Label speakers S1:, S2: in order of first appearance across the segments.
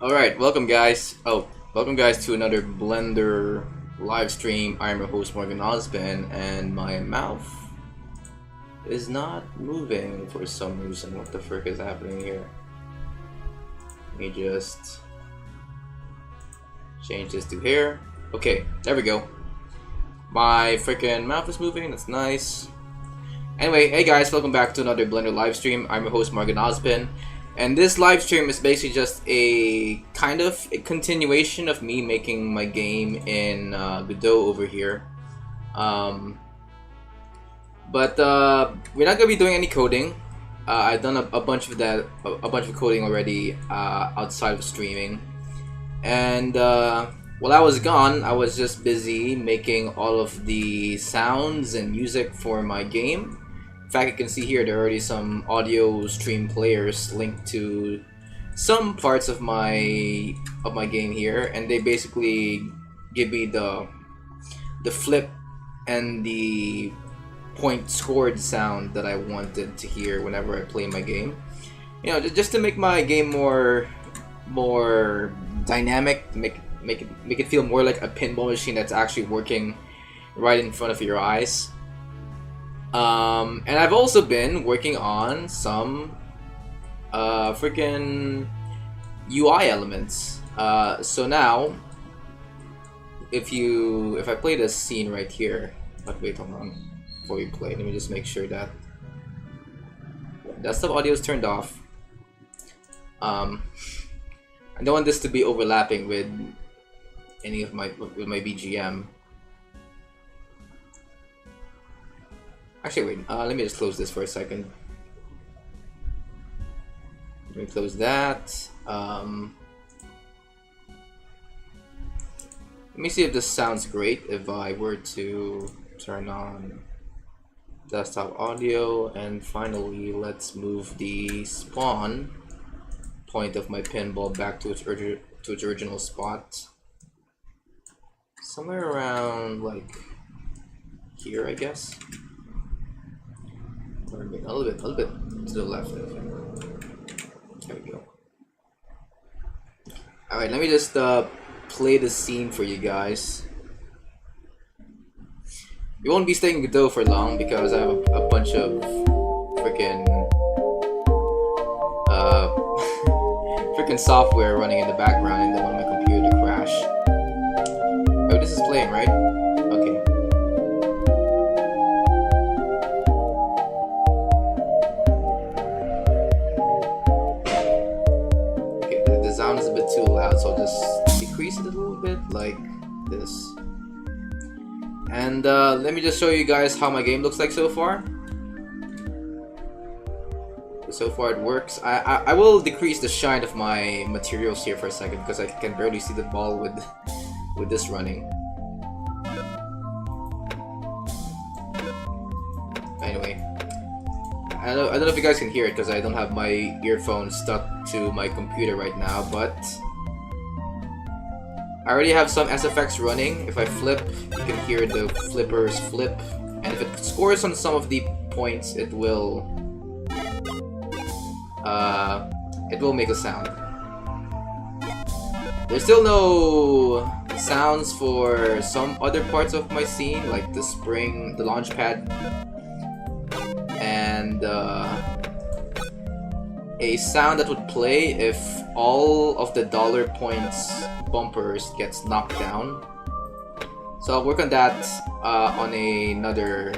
S1: Alright, welcome guys. Welcome guys to another Blender live stream. I'm your host Morgan Ozpin, and my mouth is not moving for some reason. What the frick is happening here? Let me just change this to here. Okay, there we go. My freaking mouth is moving, that's nice. Anyway, hey guys, welcome back to another Blender live stream. I'm your host Morgan Ozpin. And this live stream is basically just a kind of a continuation of me making my game in Godot over here. But we're not gonna be doing any coding. I've done a bunch of that, a bunch of coding already outside of streaming. And while I was gone, I was just busy making all of the sounds and music for my game. In fact, you can see here there are already some audio stream players linked to some parts of my game here, and they basically give me the flip and the point scored sound that I wanted to hear whenever I play my game. You know, just to make my game more dynamic, make it feel more like a pinball machine that's actually working right in front of your eyes. And I've also been working on some freaking UI elements. So now, if I play this scene right here, but wait, hold on, before we play, let me just make sure that desktop audio is turned off. I don't want this to be overlapping with any of my BGM. Actually, wait. Let me just close this for a second. Let me close that. Let me see if this sounds great if I were to turn on desktop audio, and finally let's move the spawn point of my pinball back to its original spot. Somewhere around like here, I guess. Or a little bit to the left. There we go. Alright, let me just play the scene for you guys. We won't be staying in Godot for long because I have a bunch of freaking freaking software running in the background, and don't want my computer to crash. Oh, this is playing, right? Okay. The sound is a bit too loud, so I'll just decrease it a little bit like this. And let me just show you guys how my game looks like so far. So far it works. I will decrease the shine of my materials here for a second because I can barely see the ball with this running. Anyway, I don't know if you guys can hear it because I don't have my earphones stuck to my computer right now, but I already have some SFX running. If I flip, you can hear the flippers flip, and if it scores on some of the points, it will make a sound. There's still no sounds for some other parts of my scene, like the spring, the launch pad, and a sound that would play if all of the dollar points bumpers gets knocked down. So I'll work on that on another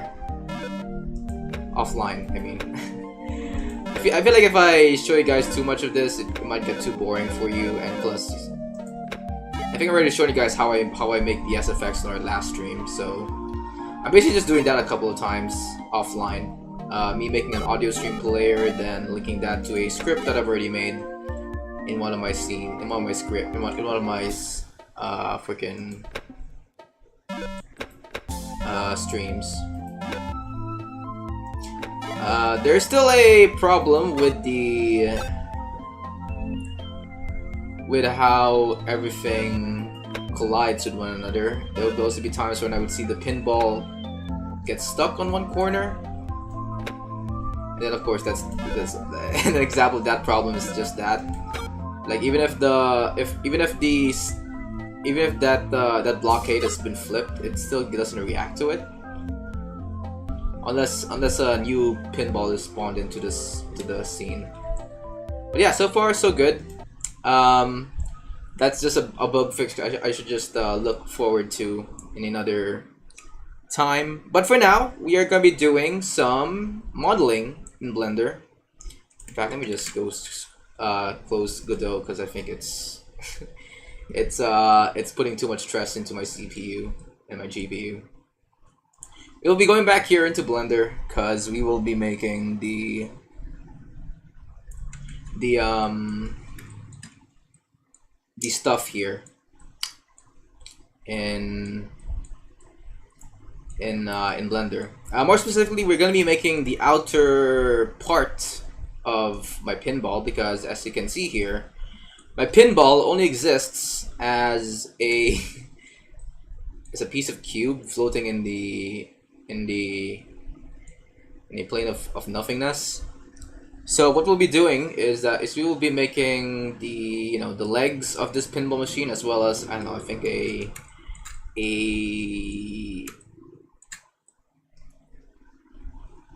S1: offline. I mean, I feel like if I show you guys too much of this, it might get too boring for you, and plus, I think I already showed you guys how I make the SFX on our last stream. So I'm basically just doing that a couple of times offline. Me making an audio stream player, then linking that to a script that I've already made in one of my scenes, in one of my freaking streams. There's still a problem with how everything collides with one another. There would also be times when I would see the pinball get stuck on one corner. And then of course that's an example of that problem is just that. Like even if that blockade has been flipped, it still doesn't react to it. Unless a new pinball is spawned into the scene. But yeah, so far so good. That's just a bug fix I should just look forward to in another time. But for now, we are gonna be doing some modeling in Blender. In fact, let me just go close Godot because I think it's it's putting too much stress into my CPU and my GPU. We'll be going back here into Blender because we will be making the stuff here in Blender. More specifically, we're gonna be making the outer part of my pinball because, as you can see here, my pinball only exists as a piece of cube floating in the plane of nothingness. So what we'll be doing is we will be making the the legs of this pinball machine, as well as, I don't know, I think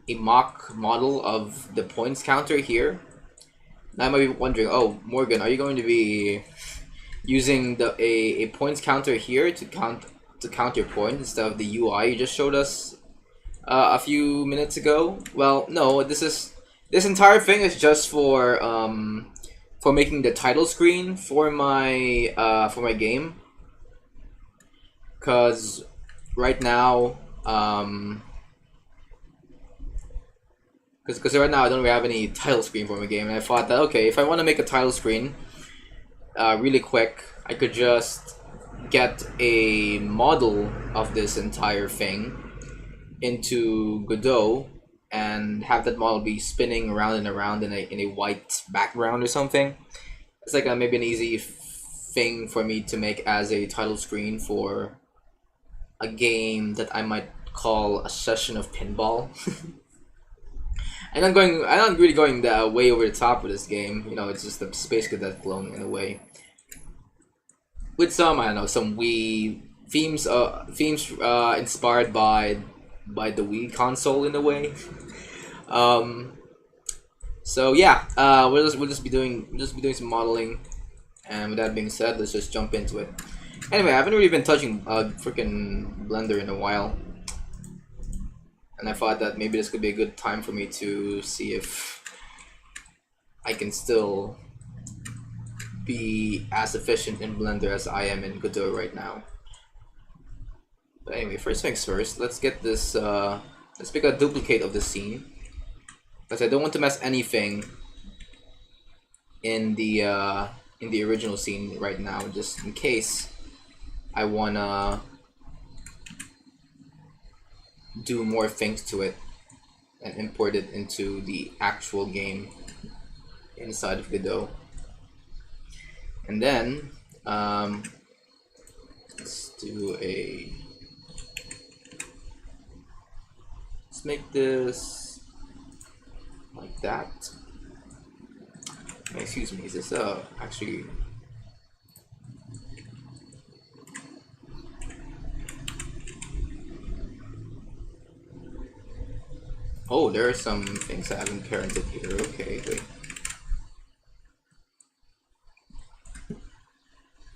S1: a mock model of the points counter here. Now I might be wondering, oh Morgan, are you going to be using a points counter here to count your points instead of the UI you just showed us a few minutes ago? Well, no, this entire thing is just for making the title screen for my game. Cause right now, because right now I don't really have any title screen for my game, and I thought that, okay, if I want to make a title screen really quick, I could just get a model of this entire thing into Godot and have that model be spinning around and around in a white background or something. It's like maybe an easy thing for me to make as a title screen for a game that I might call a session of pinball. And I'm not really going way over the top with this game. It's just a Space Cadet clone in a way, with some, I don't know, some Wii themes inspired by the Wii console in a way. So yeah, we'll just be doing some modeling, and with that being said, let's just jump into it. Anyway, I haven't really been touching freaking Blender in a while, and I thought that maybe this could be a good time for me to see if I can still be as efficient in Blender as I am in Godot right now. But anyway, first things first, let's get this let's make a duplicate of the scene, because I don't want to mess anything in the original scene right now, just in case I wanna do more things to it and import it into the actual game inside of Godot. And then let's make this like that. Excuse me, is this actually... Oh, there are some things I haven't parented here. Okay, wait.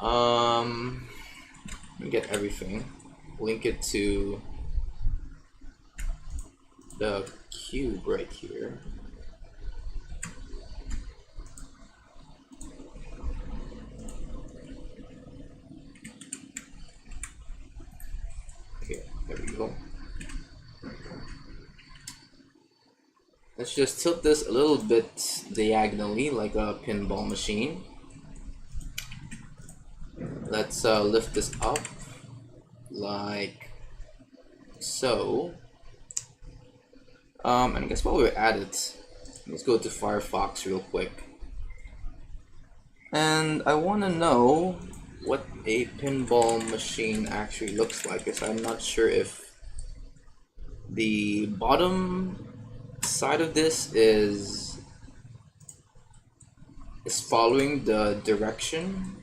S1: Let me get everything. Link it to the cube right here. Okay, there we go. Let's just tilt this a little bit diagonally, like a pinball machine. Let's lift this up like so. And I guess while we're at it, let's go to Firefox real quick. And I want to know what a pinball machine actually looks like, because I'm not sure if the bottom side of this is is following the direction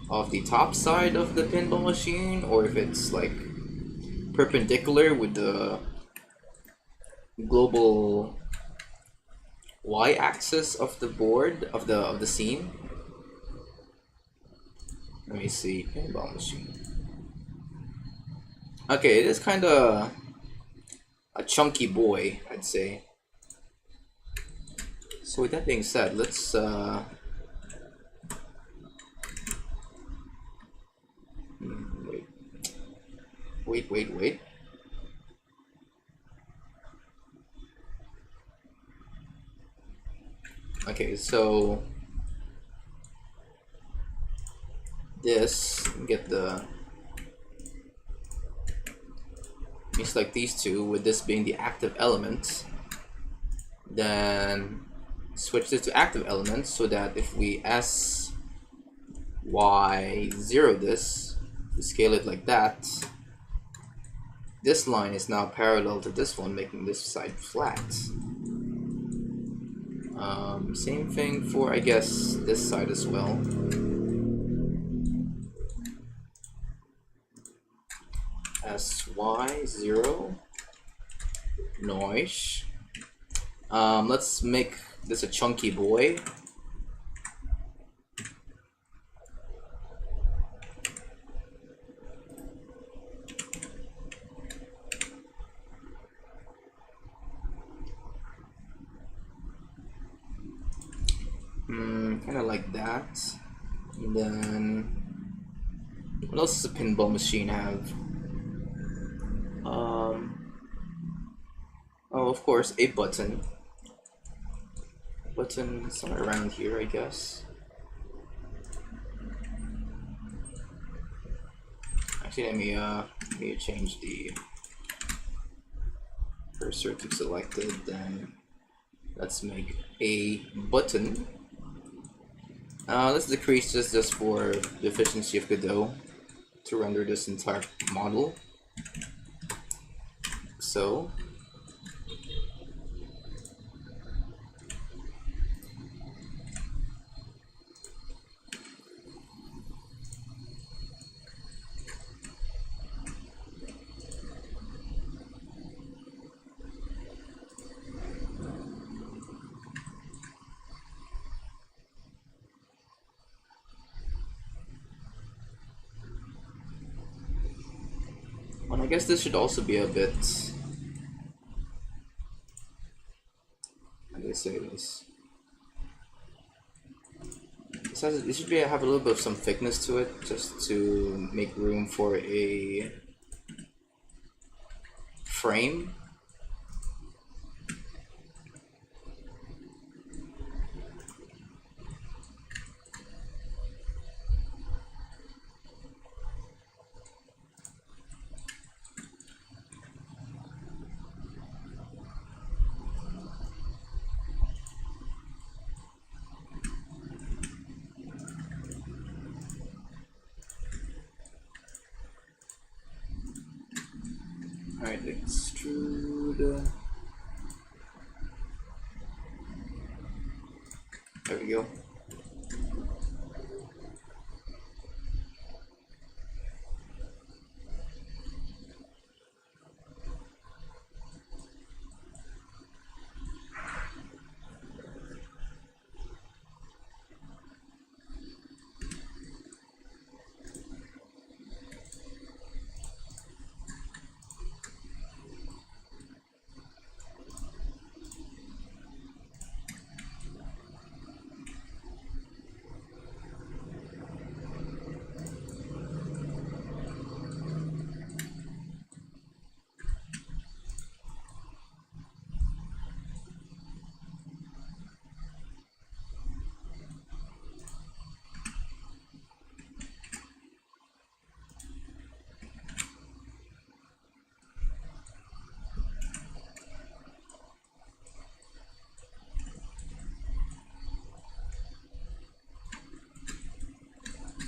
S1: of the top side of the pinball machine, or if it's like perpendicular with the global y-axis of the board of the scene. Let me see, pinball machine. Okay, it is kind of a chunky boy, I'd say. So with that being said, let's wait. Okay, so this, get the, me select these two, with this being the active element, then switch this to active elements so that if we y0 this, to scale it like that, this line is now parallel to this one, making this side flat. Same thing for, I guess, this side as well. SY0 noise. Let's make this a chunky boy. Kind of like that. And then, what else does a pinball machine have? Oh, of course, a button. Button somewhere around here, I guess. Actually, let me change the cursor to selected. Then let's make a button. Let's decrease this just for the efficiency of Godot to render this entire model. So. And I guess this should also be a bit, how do I say this? This should have a little bit of some thickness to it, just to make room for a frame. Alright, extrude. There we go.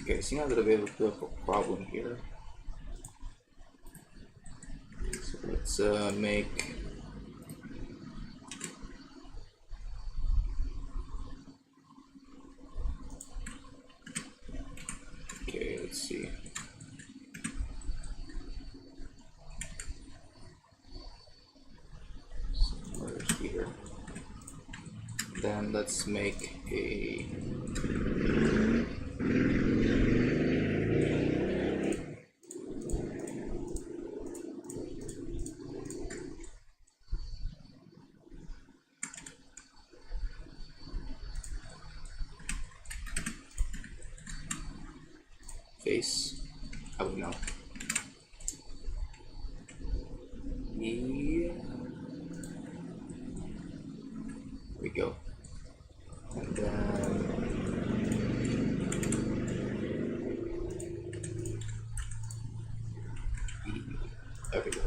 S1: Okay, so now that we have a bit of a problem here. So let's make then let's make a face. Oh no. Yeah. There we go. And then there we go.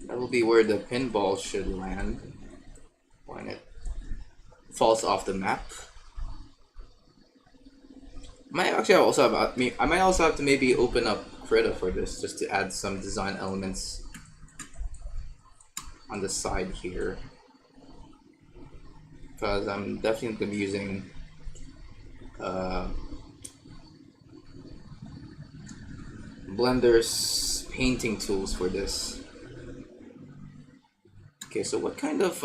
S1: That will be where the pinball should land when it falls off the map. I might also have to maybe open up Krita for this, just to add some design elements on the side here, because I'm definitely going to be using Blender's painting tools for this. Okay, so what kind of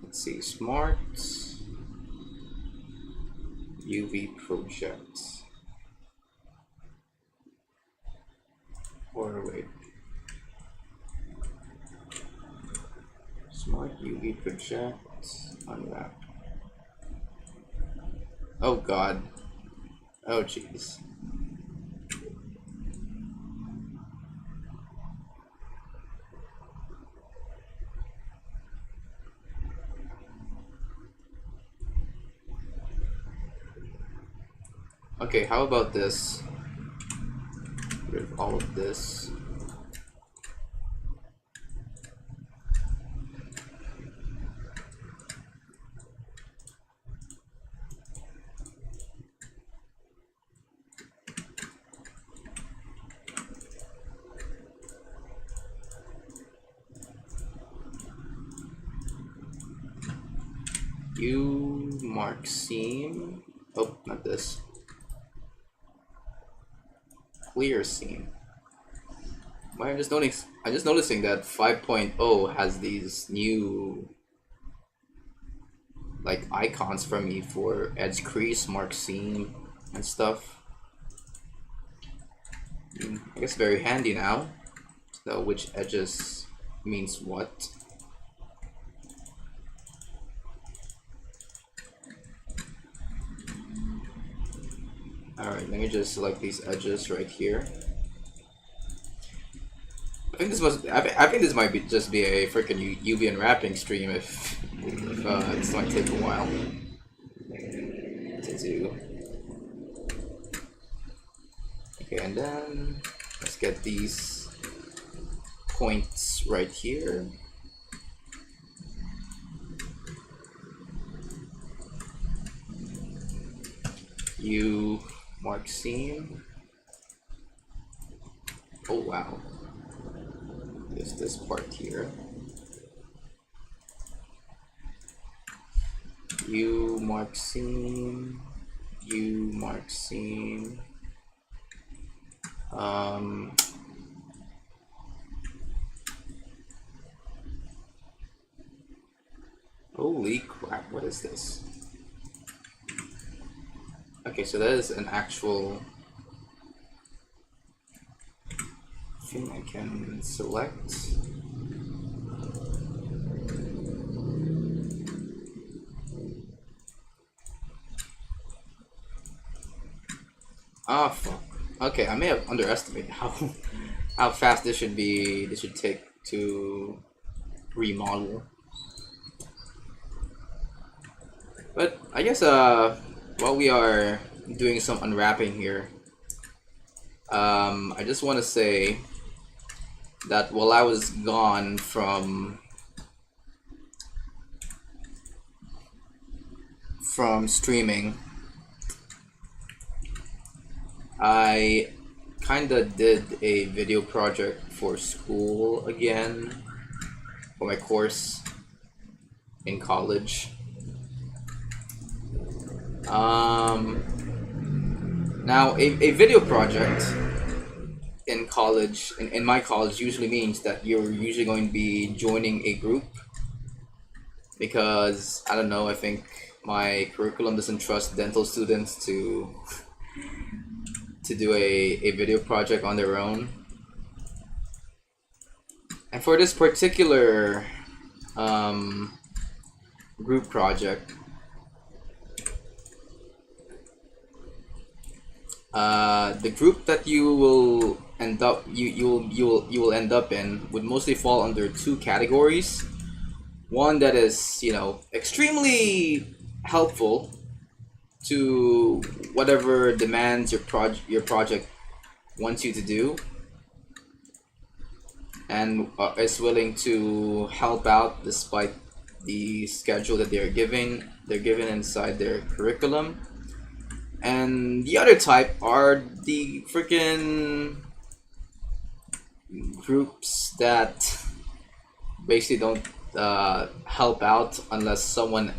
S1: let's see, smart UV project, or wait, smart UV project, unwrap. Oh god, oh jeez. Okay, how about this? With all of this. You mark seam. Oh, not this. Clear seam. Why I'm just noticing that 5.0 has these new like icons for me for edge crease, mark seam, and stuff. I guess very handy now to know which edges means what. Alright, let me just select these edges right here. I think this might be just be a freaking UV unwrapping stream if this might take a while to do. Okay, and then let's get these points right here. You mark seam. Oh wow. There's this part here. You mark seam. You mark seam. Holy crap, what is this? Okay, so that is an actual thing I can select. Ah, fuck. Okay, I may have underestimated how fast this should be. This should take to remodel. But I guess while we are doing some unwrapping here, I just want to say that while I was gone from streaming, I kinda did a video project for school again, for my course in college. Now a video project in college, in my college, usually means that you're usually going to be joining a group, because I don't know, I think my curriculum doesn't trust dental students to do a video project on their own. And for this particular group project, the group that you will end up you will end up in would mostly fall under two categories. One that is, you know, extremely helpful to whatever demands your project wants you to do, and is willing to help out despite the schedule that they're given inside their curriculum. And the other type are the freaking groups that basically don't help out unless someone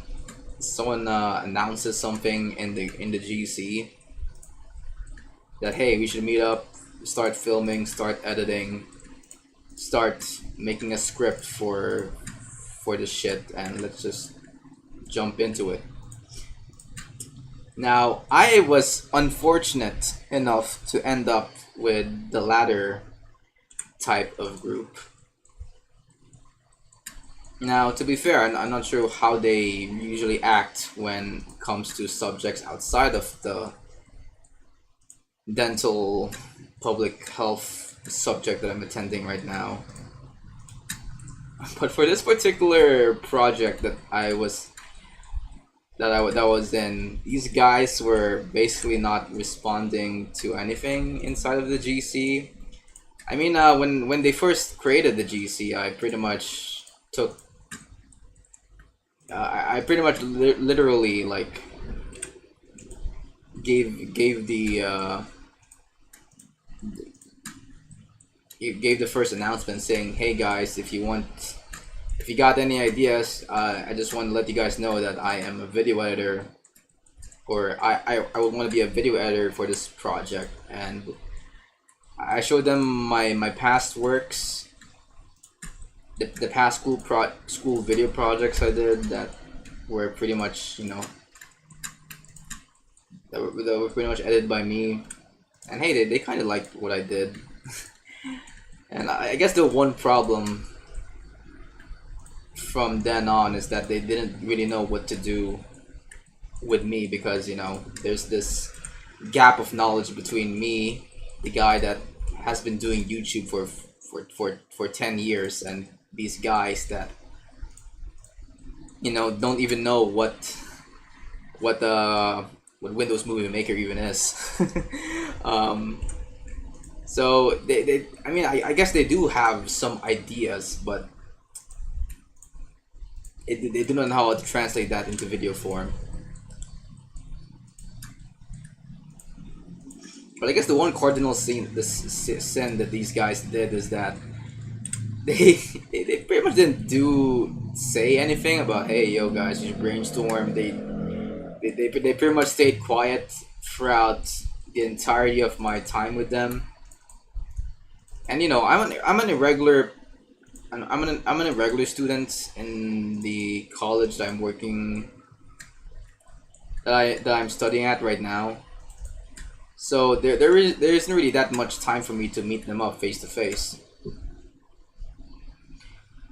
S1: announces something in the GC that, hey, we should meet up, start filming, start editing, start making a script for this shit, and let's just jump into it. Now, I was unfortunate enough to end up with the latter type of group. Now, to be fair, I'm not sure how they usually act when it comes to subjects outside of the dental public health subject that I'm attending right now. But for this particular project that I was in, these guys were basically not responding to anything inside of the GC. I mean, when they first created the GC, I pretty much took literally like gave the first announcement saying, hey guys, if you got any ideas, I just want to let you guys know that I am a video editor, or I would want to be a video editor for this project. And I showed them my past works, the past school video projects I did that were pretty much, you know, that were pretty much edited by me. And hey, they kind of liked what I did. And I guess the one problem from then on is that they didn't really know what to do with me, because, you know, there's this gap of knowledge between me, the guy that has been doing YouTube for 10 years, and these guys that, you know, don't even know what Windows Movie Maker even is. So they I mean, I guess they do have some ideas, but they do not know how to translate that into video form. But I guess the one cardinal sin that these guys did is that they pretty much didn't say anything about, hey, yo guys, you should brainstorm. They pretty much stayed quiet throughout the entirety of my time with them. And, you know, I'm an irregular student in the college that I'm studying at right now. So there isn't really that much time for me to meet them up face to face.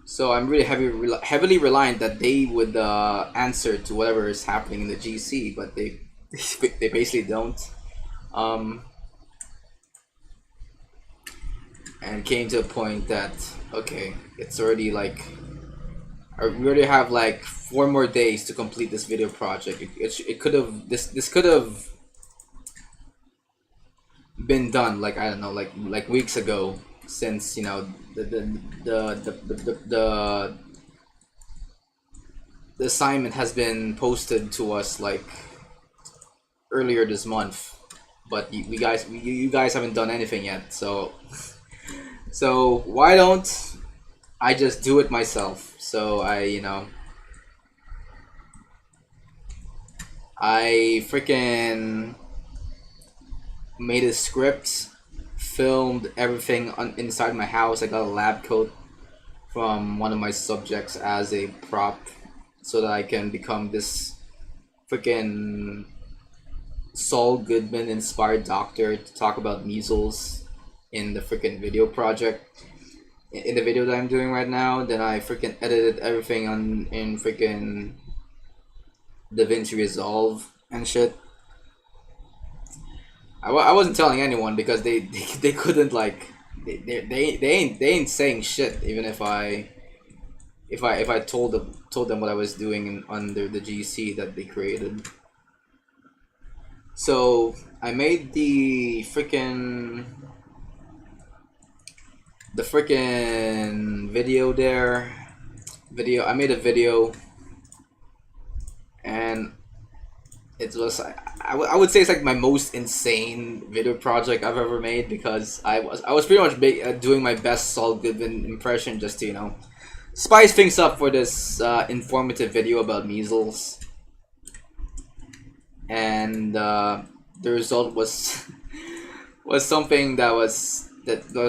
S1: So I'm really heavily reliant that they would answer to whatever is happening in the GC, but they basically don't. And came to a point that, okay, it's already like, we already have like 4 more days to complete this video project. It could have this could have been done, like, I don't know, like weeks ago, since, you know, the assignment has been posted to us like earlier this month, but you guys haven't done anything yet. So why don't I just do it myself. So I freaking made a script, filmed everything inside my house. I got a lab coat from one of my subjects as a prop so that I can become this freaking Saul Goodman inspired doctor to talk about measles in the freaking video project. In the video that I'm doing right now, then I freaking edited everything in freaking DaVinci Resolve and shit. I wasn't telling anyone because they couldn't like they ain't saying shit even if I told them what I was doing under the GC that they created. So I made the freaking video there. I made a video, and it was I would say it's like my most insane video project I've ever made because I was pretty much doing my best Saul Goodman impression just to spice things up for this informative video about measles, and the result was was something that was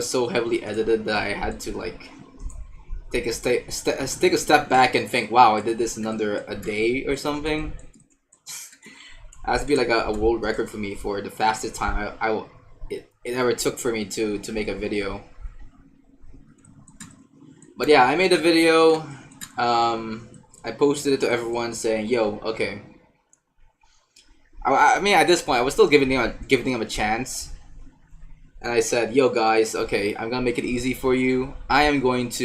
S1: so heavily edited that I had to like take a step back and think, wow, I did this in under a day or something. It has to be like a world record for me for the fastest time it ever took for me to make a video. But yeah, I made a video. I posted it to everyone saying, "Yo, okay." I mean, at this point, I was still giving them a chance, and I said, "Yo, guys, okay, I'm gonna make it easy for you. I want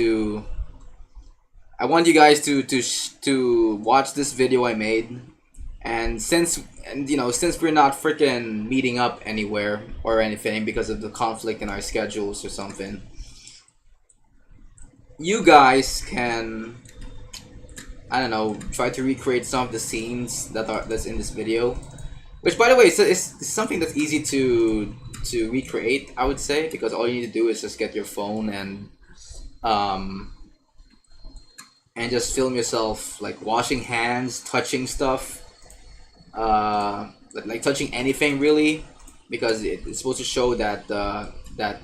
S1: you guys to watch this video I made, and since we're not freaking meeting up anywhere or anything because of the conflict in our schedules or something, you guys can, I don't know, try to recreate some of the scenes that's in this video." Which, by the way, it's something that's easy to recreate, I would say, because all you need to do is just get your phone and just film yourself like washing hands, touching stuff, like touching anything really, because it's supposed to show that that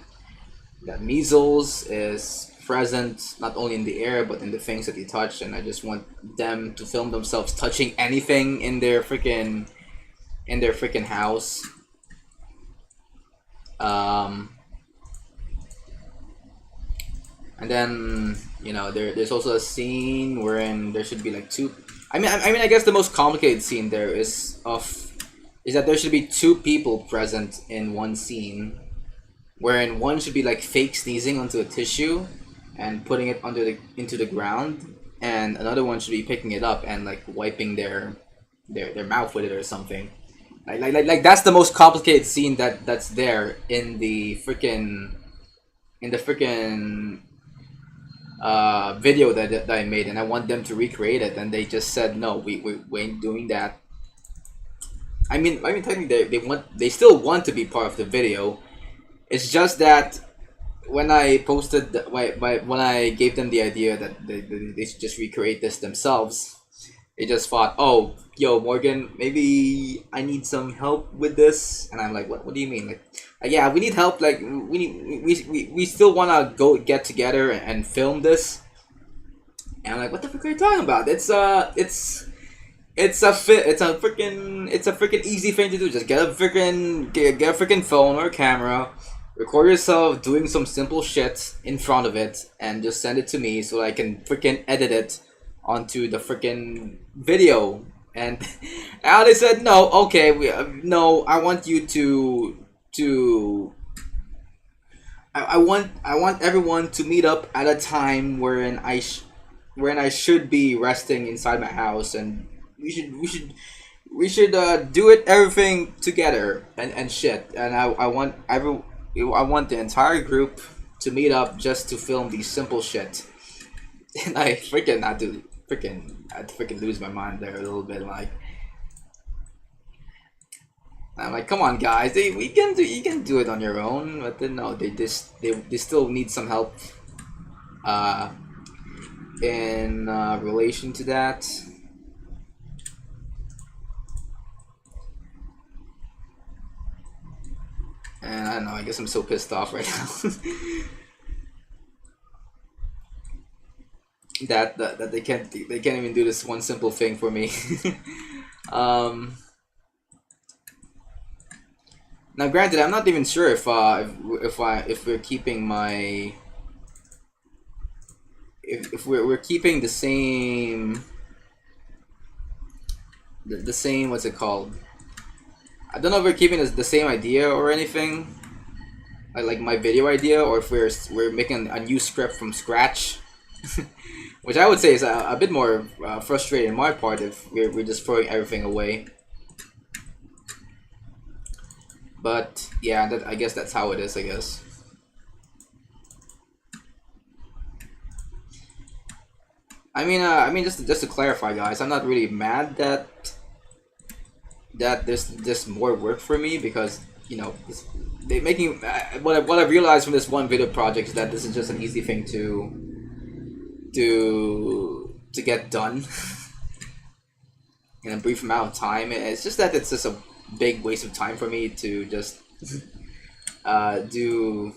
S1: measles is present not only in the air but in the things that you touch, and I just want them to film themselves touching anything in their freaking house. And then there's also a scene wherein there should be like two. I mean I guess the most complicated scene there is that there should be two people present in one scene, wherein one should be like fake sneezing onto a tissue and putting it into the ground, and another one should be picking it up and like wiping their mouth with it or something. Like that's the most complicated scene that's there in the freaking video that I made, and I want them to recreate it, and they just said no, we ain't doing that. I mean technically they still want to be part of the video. It's just that when I posted when I gave them the idea that they should just recreate this themselves, they just thought, oh, yo, Morgan, maybe I need some help with this. And I'm like, what do you mean? Like, yeah, we need help. Like, we still want to go get together and film this. And I'm like, what the fuck are you talking about? It's a freaking easy thing to do. Just get a freaking phone or a camera, record yourself doing some simple shit in front of it, and just send it to me so I can freaking edit it onto the freaking video. And they said no. Okay, no, I want you to I want everyone to meet up at a time wherein I should be resting inside my house, and we should do everything together and shit. And I want the entire group to meet up just to film these simple shit. And I freaking had to lose my mind there a little bit. Like, I'm like, come on, guys, you can do it on your own. But then no, they still need some help. in relation to that. And I don't know, I guess I'm so pissed off right now. that they can't even do this one simple thing for me. Now granted, I'm not even sure if we're keeping my if we're keeping the same the same, what's it called? I don't know if we're keeping the same idea or anything, like my video idea, or if we're making a new script from scratch, which I would say is a bit more frustrating on my part if we're just throwing everything away. But yeah, I guess that's how it is. I guess. I mean, just to clarify, guys, I'm not really mad that there's more work for me, because you know they making what I've realized from this one video project is that this is just an easy thing to get done in a brief amount of time. It's just that it's just a big waste of time for me to just do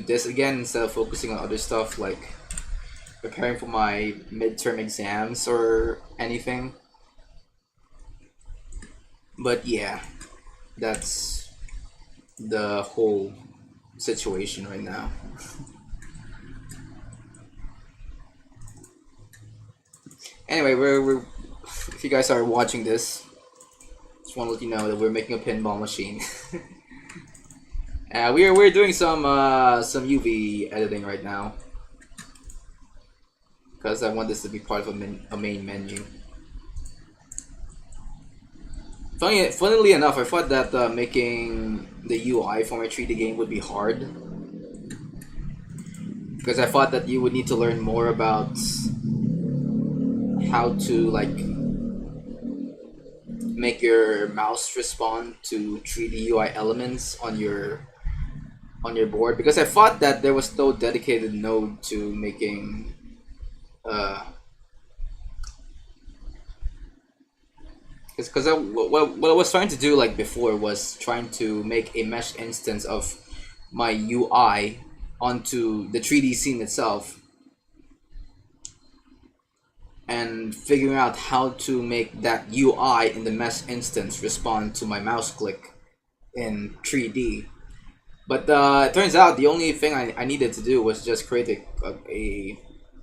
S1: this again instead of focusing on other stuff like preparing for my midterm exams or anything. But yeah, that's the whole situation right now. Anyway, we're if you guys are watching this, just want to let you know that we're making a pinball machine. We're doing some UV editing right now, because I want this to be part of a main menu. Funnily enough, I thought that making the UI for my 3D game would be hard, because I thought that you would need to learn more about how to like make your mouse respond to 3D UI elements on your board, because I thought that there was no dedicated node to making because what I was trying to do like before was trying to make a mesh instance of my UI onto the 3D scene itself, and figuring out how to make that UI in the mesh instance respond to my mouse click in 3D. But it turns out the only thing I needed to do was just create a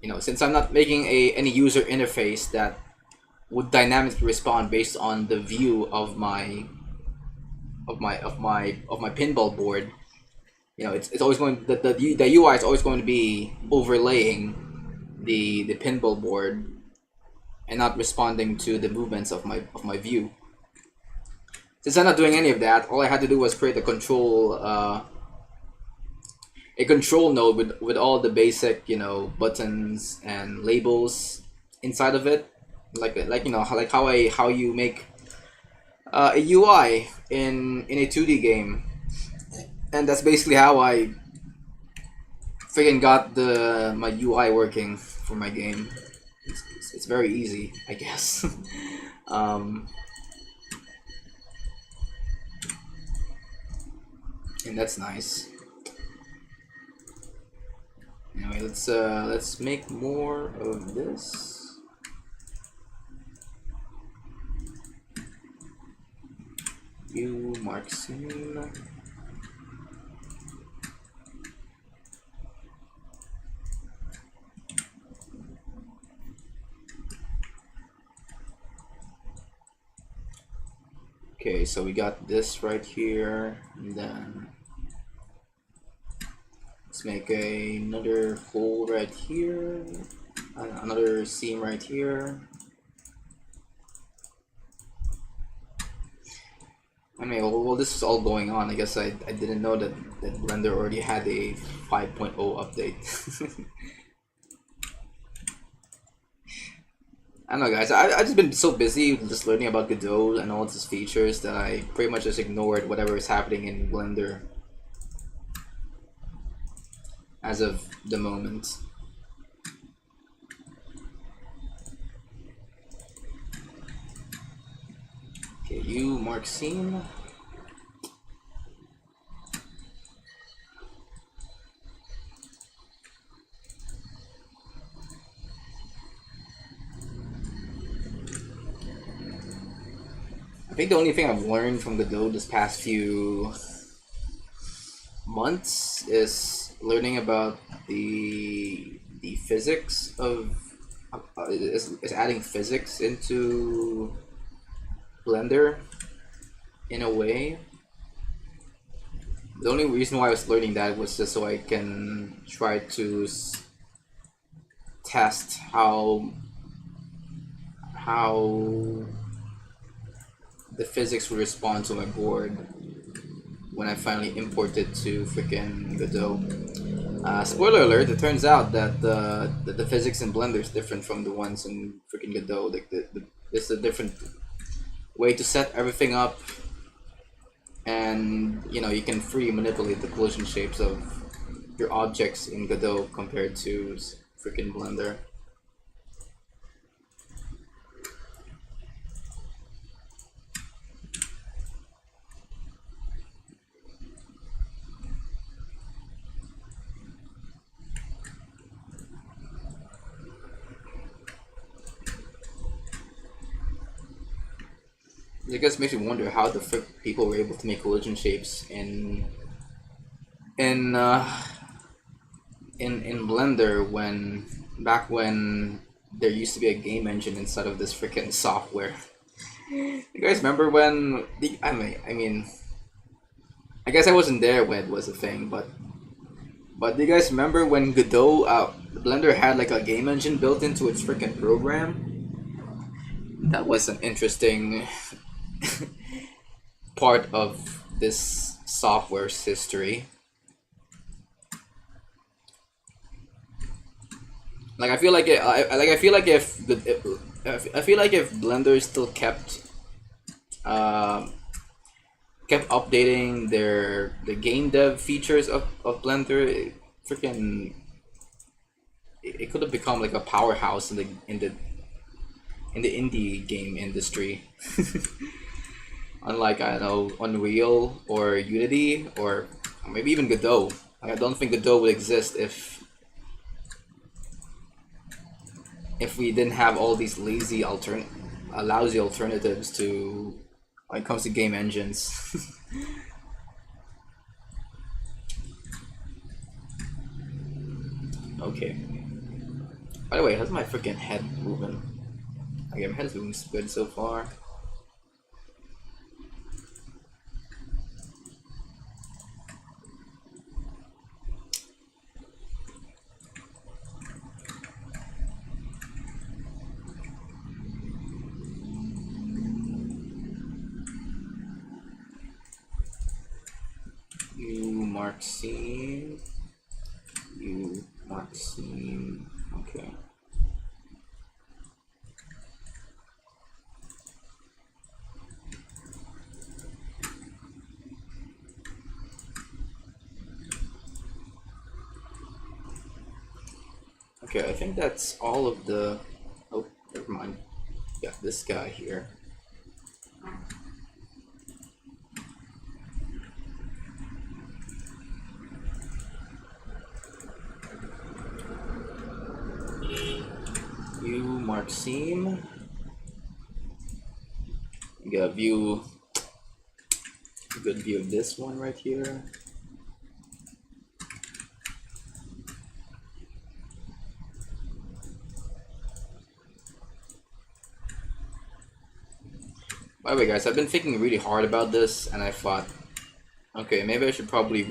S1: you know, since I'm not making any user interface that would dynamically respond based on the view of my pinball board. You know, it's always going the UI is always going to be overlaying the pinball board and not responding to the movements of my view. Since I'm not doing any of that, all I had to do was create a control node with all the basic, you know, buttons and labels inside of it, like you know, like how you make a UI in a 2D game, and that's basically how I freaking got my UI working for my game. It's very easy, I guess. And that's nice. Anyway, let's make more of this. You mark scene. Okay, so we got this right here, and then let's make another hole right here, another seam right here. I mean, while this is all going on, I guess I didn't know that Blender already had a 5.0 update. I don't know, guys. I've just been so busy just learning about Godot and all its features that I pretty much just ignored whatever is happening in Blender as of the moment. You, Marxine. I think the only thing I've learned from Godot this past few months is learning about the physics of is adding physics into Blender in a way. The only reason why I was learning that was just so I can try to test how the physics would respond to my board when I finally import it to freaking Godot. Spoiler alert! It turns out that the physics in Blender is different from the ones in freaking Godot. Like it's a different way to set everything up, and you know you can freely manipulate the collision shapes of your objects in Godot compared to freaking Blender. It just makes me wonder how the frick people were able to make collision shapes in Blender when back when there used to be a game engine inside of this freaking software. You guys remember when I mean I guess I wasn't there when it was a thing, but do you guys remember when Godot Blender had like a game engine built into its freaking program? That was an interesting part of this software's history. Like I feel like I feel like if Blender still kept updating the game dev features of Blender, it could have become like a powerhouse in the indie game industry. Unlike, I don't know, Unreal or Unity or maybe even Godot. Like, I don't think Godot would exist if we didn't have all these lousy alternatives to when it comes to game engines. Okay. By the way, how's my freaking head moving? Okay, my head's moving good so far. You Marxine. Okay. Okay, I think that's all of the. Oh, never mind. Yeah, this guy here. You Marxine. You got a good view of this one right here. By the way, guys, I've been thinking really hard about this, and I thought, okay, maybe I should probably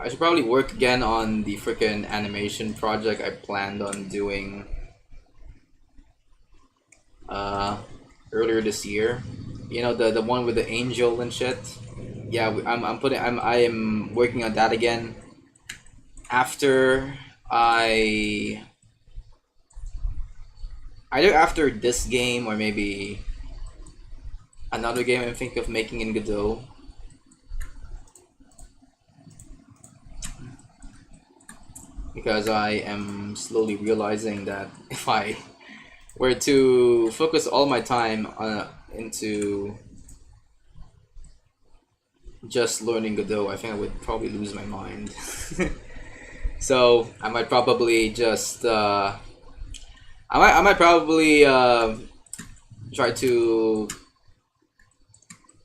S1: I should probably work again on the freaking animation project I planned on doing earlier this year. You know, the one with the angel and shit. Yeah, I am working on that again after either after this game or maybe another game I'm thinking of making in Godot. Because I am slowly realizing that if I were to focus all my time into just learning Godot, I think I would probably lose my mind. So I might probably just I might probably try to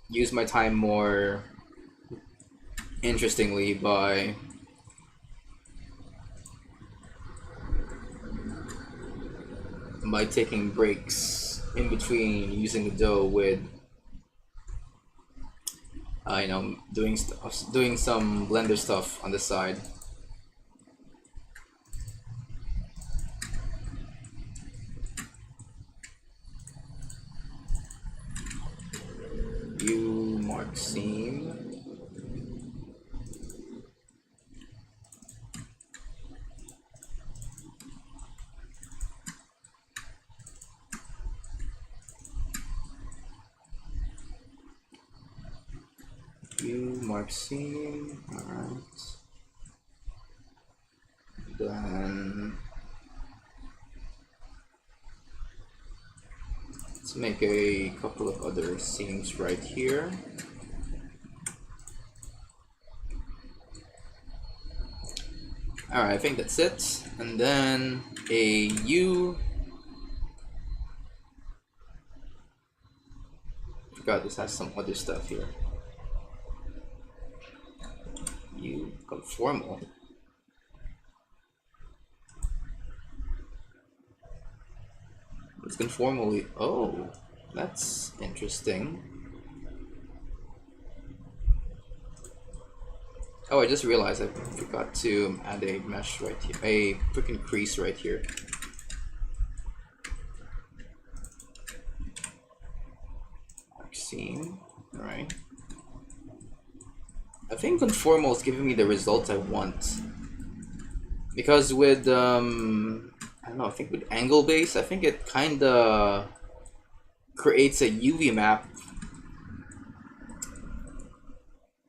S1: use my time more interestingly by taking breaks in between using Godot with you know, doing some Blender stuff on the side. You mark seam. You mark seam. Alright. Then let's make a couple of other seams right here. Alright, I think that's it. And then a U. Forgot this has some other stuff here. U conformal. It's conformally. Oh, that's interesting. Oh, I just realized I forgot to add a mesh right here, a freaking crease right here. Seam, all right. I think conformal is giving me the results I want, because with I don't know, I think with angle base, I think it kinda creates a UV map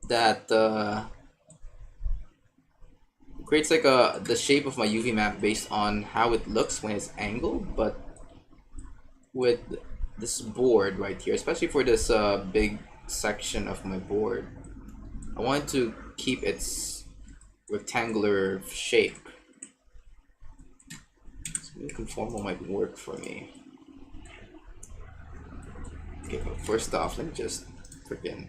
S1: that creates like the shape of my UV map based on how it looks when it's angled. But with this board right here, especially for this big section of my board, I want to keep its rectangular shape. So conformal might work for me. Okay, but first off, let me just freaking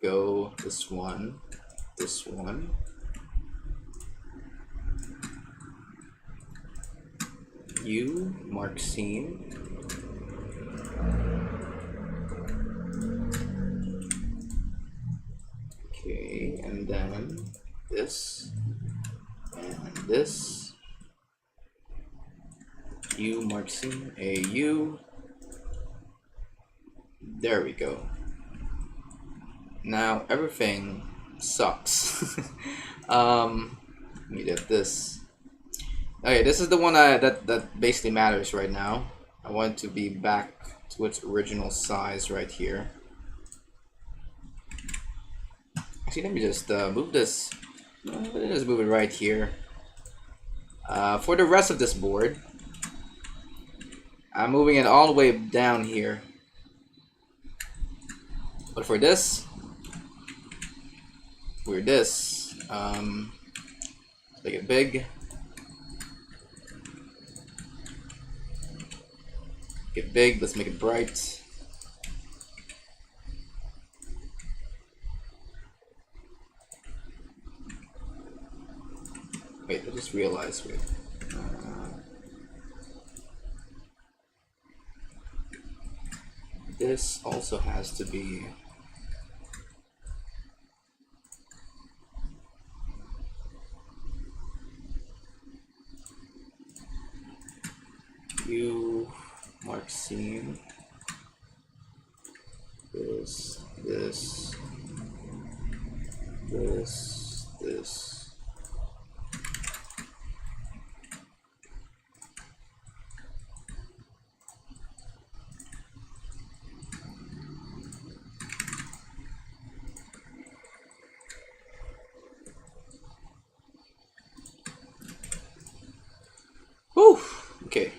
S1: go this one. U mark seam. Okay, and then this and this. U mark seam. A U. There we go. Now everything sucks. Let me get this. Okay, this is the one that basically matters right now. I want it to be back to its original size right here. Actually, let me just move this. Let me just move it right here. For the rest of this board, I'm moving it all the way down here. But for this, make it big. Make it big. Let's make it bright. Wait, I just realized. Wait. This also has to be. U mark seam. This. Okay.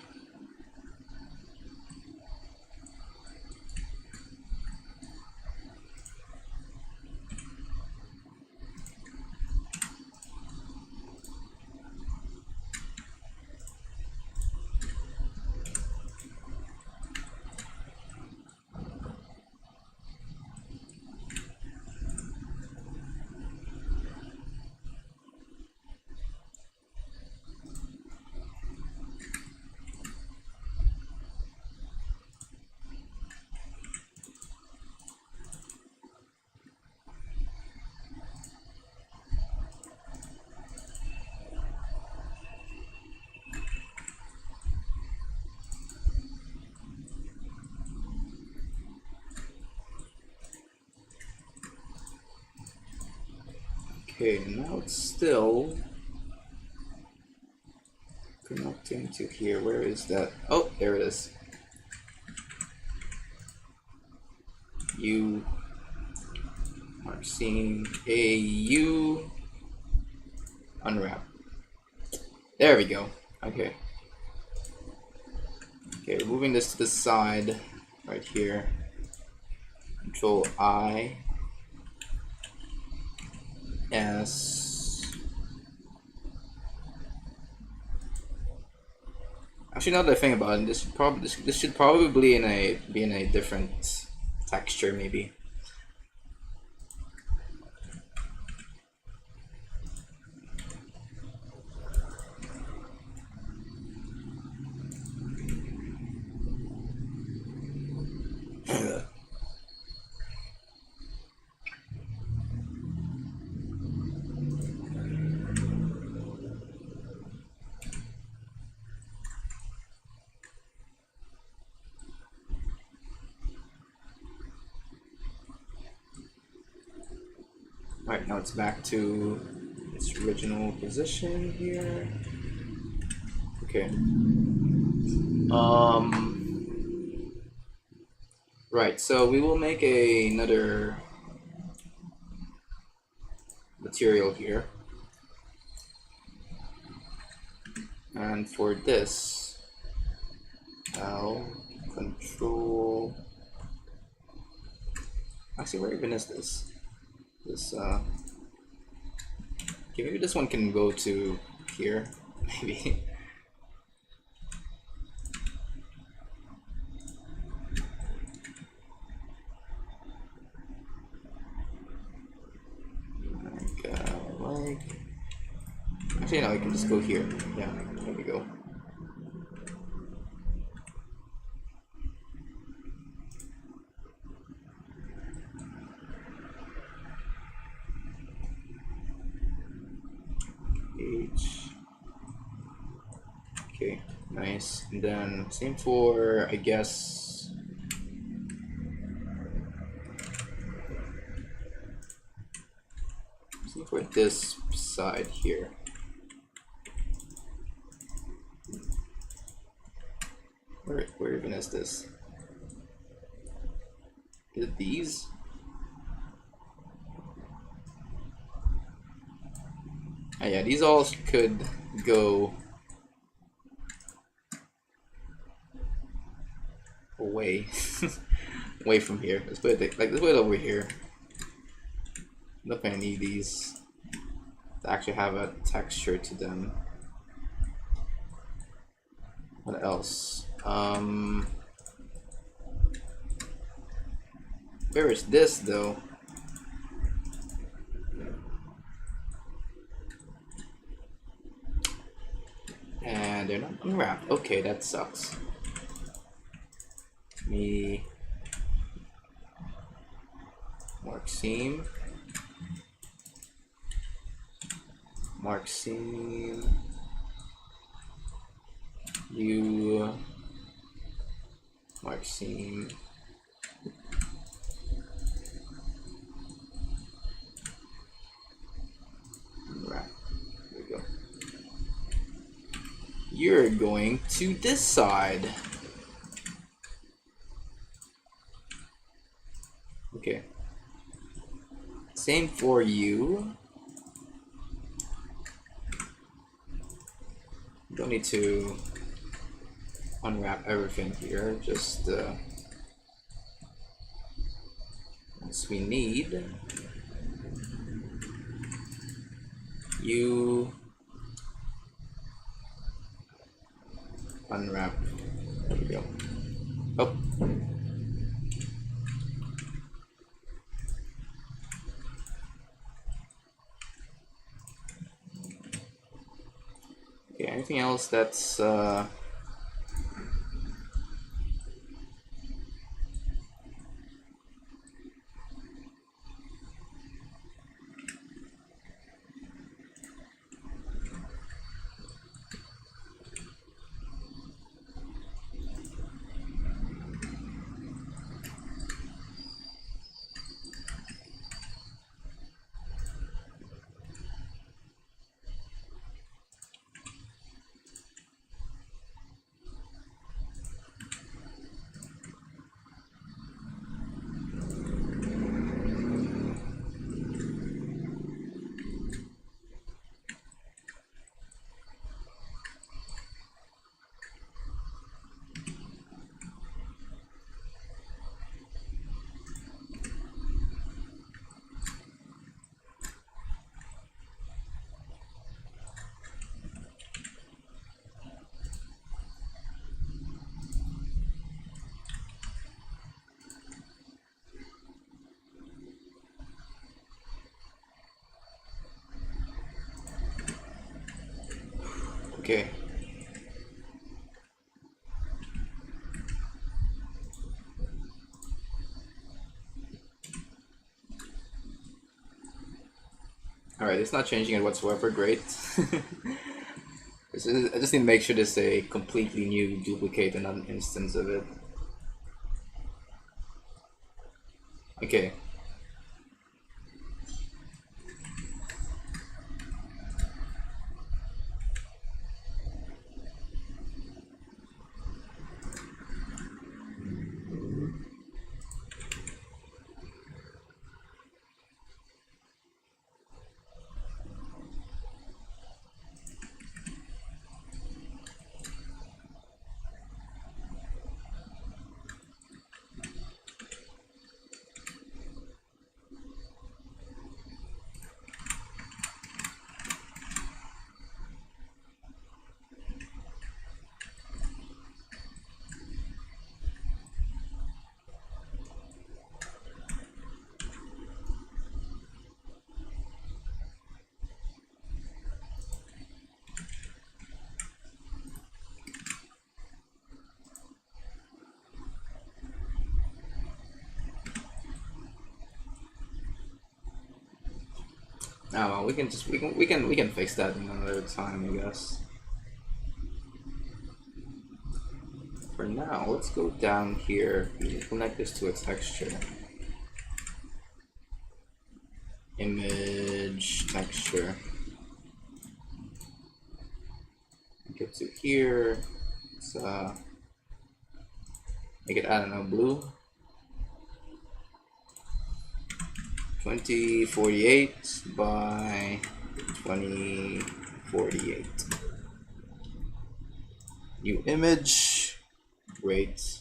S1: Okay, now it's still connecting to here. Where is that? Oh, there it is. U are seeing a U unwrap. There we go. Okay. Okay, moving this to the side right here. Control I S. Actually, now that I think about it, this should probably be in a different texture, maybe. Right, now it's back to its original position here. Okay. Right, so we will make another material here. And for this, I'll control. Actually, where even is this? Okay, maybe this one can go to here, maybe. Actually, no, I can just go here. Yeah, there we go. H. Okay, nice. And then same for, I guess, same for this side here. Where even is this? Is it these? Oh, yeah, these all could go away, away from here. Let's put it let's put it over here. I'm not gonna need these to actually have a texture to them. What else? Where is this though? And they're not unwrapped. Okay, that sucks. Me mark seam. Mark seam. You mark seam. Right. There we go. You're going to this side. Okay. Same for you. Don't need to unwrap everything here. Just once we need you unwrap. There we go. Oh. Okay, anything else that's okay. Alright, it's not changing it whatsoever, great. I just need to make sure this is a completely new duplicate and not an instance of it. Okay. Oh well, we can fix that another time, I guess. For now, let's go down here and connect this to a texture. Image texture. Get to here. Let's make it, I don't know, blue. 2048 by 2048. New image. Great.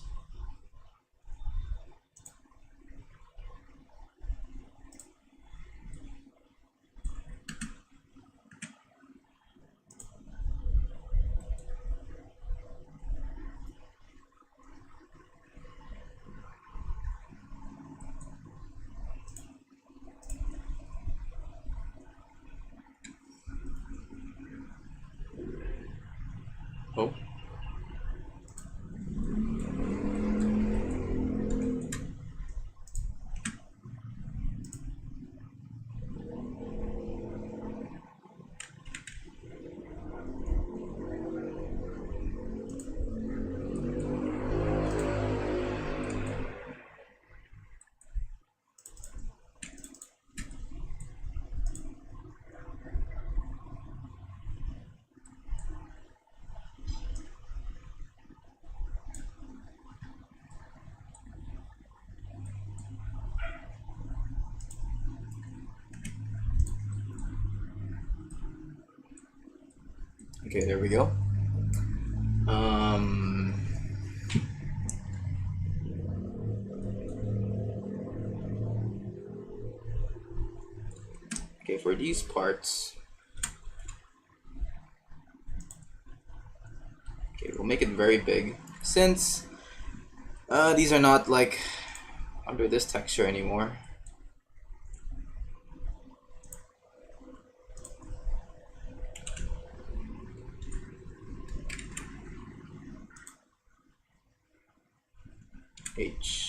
S1: Oh. Okay, there we go. for these parts. Okay, we'll make it very big since these are not like under this texture anymore. H.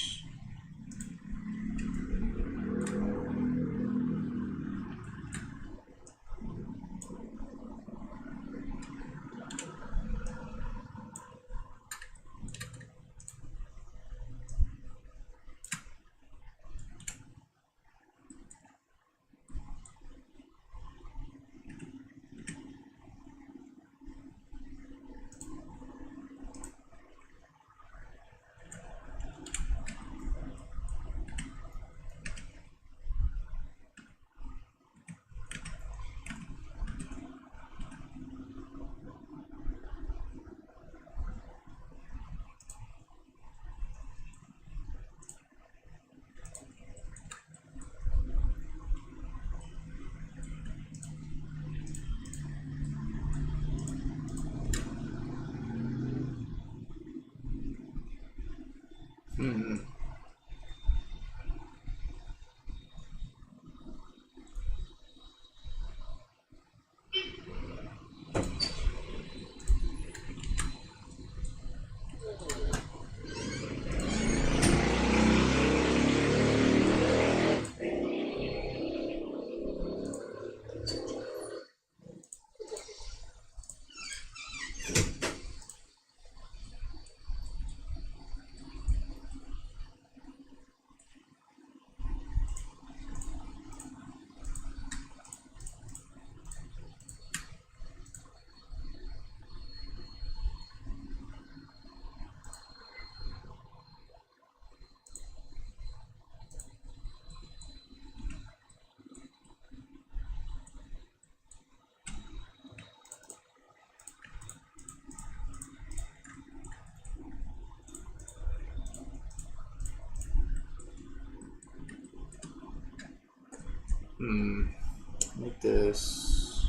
S1: Make this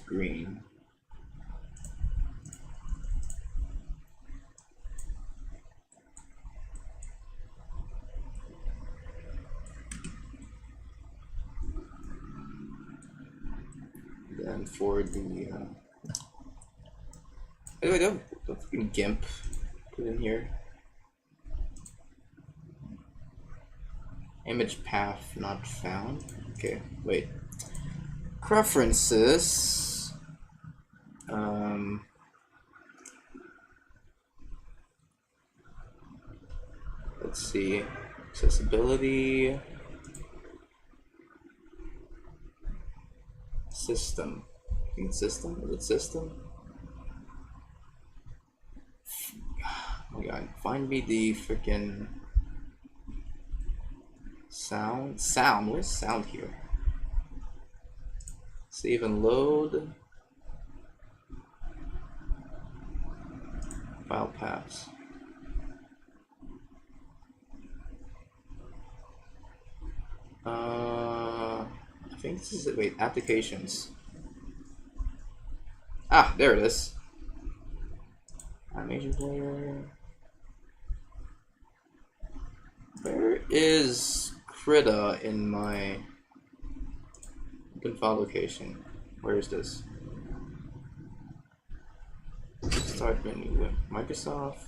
S1: green. Then for the anyway, don't fucking gimp put in here. Image path not found. Okay, wait. Preferences. Let's see. Accessibility. System. I think system? Is it system? Oh my god. Find me the freaking sound. Sound. Where's sound here? Save and load. File paths. I think this is it. Wait, applications. Ah, there it is. Animation player. Where is Krita in my open file location? Where is this? Start menu with Microsoft.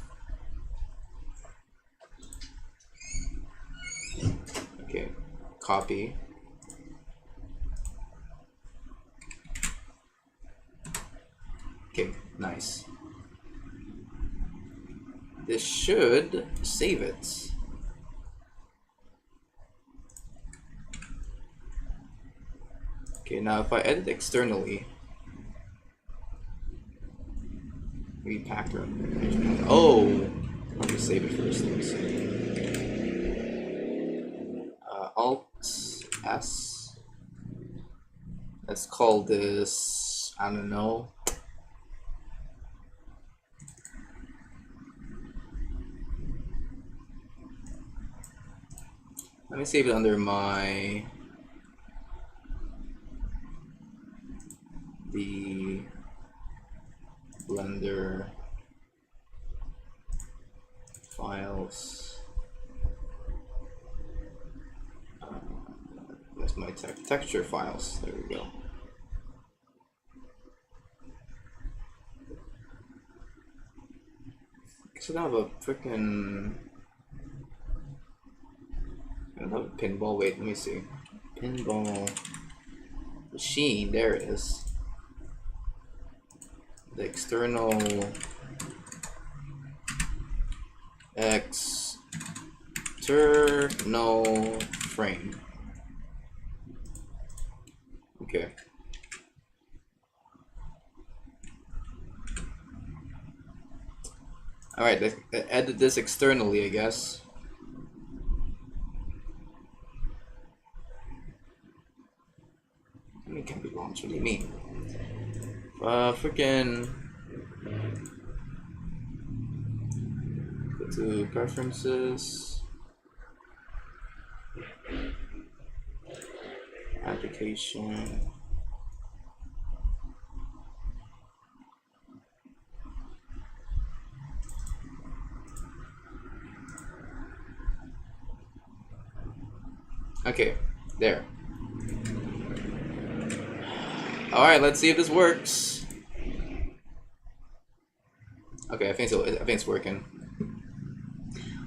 S1: Okay, copy. Okay, nice. This should save it. Okay, now if I edit externally, refactor. Oh, let me save it first. Let me see. Alt S. Let's call this, I don't know. Let me save it under my the Blender files. That's my texture files. There we go. I don't have a freaking. I don't have a pinball. Wait, let me see. Pinball machine. There it is. The external frame. Okay. Alright, let's edit this externally, I guess. It can be launched. What do you mean? Freaking. Go to preferences. Application. Okay, there. Alright, let's see if this works. Okay, I think so. I think it's working.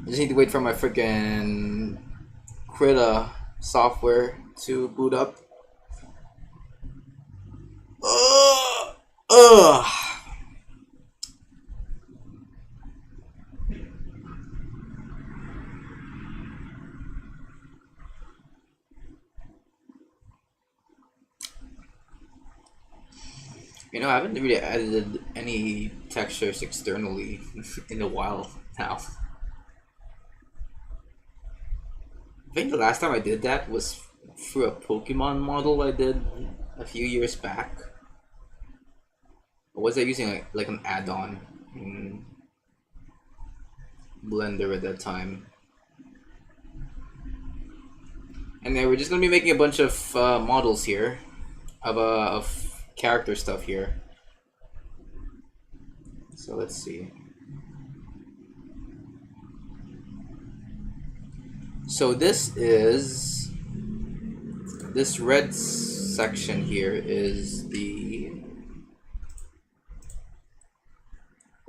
S1: I just need to wait for my freaking Krita software to boot up. Ugh. You know, I haven't really edited any textures externally in a while now. I think the last time I did that was through a Pokemon model I did a few years back. Or was I using like an add-on in Blender at that time? And then we're just gonna be making a bunch of models here of character stuff here. So let's see. So this red section here is the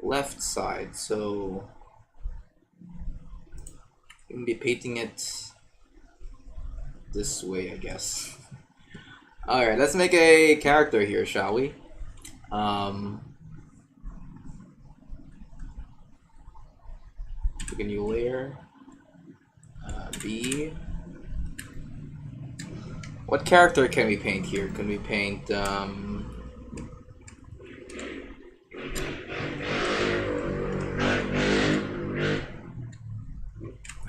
S1: left side. So I'm gonna be painting it this way, I guess. Alright, let's make a character here, shall we? Pick a new layer. B. What character can we paint here? Can we paint oh,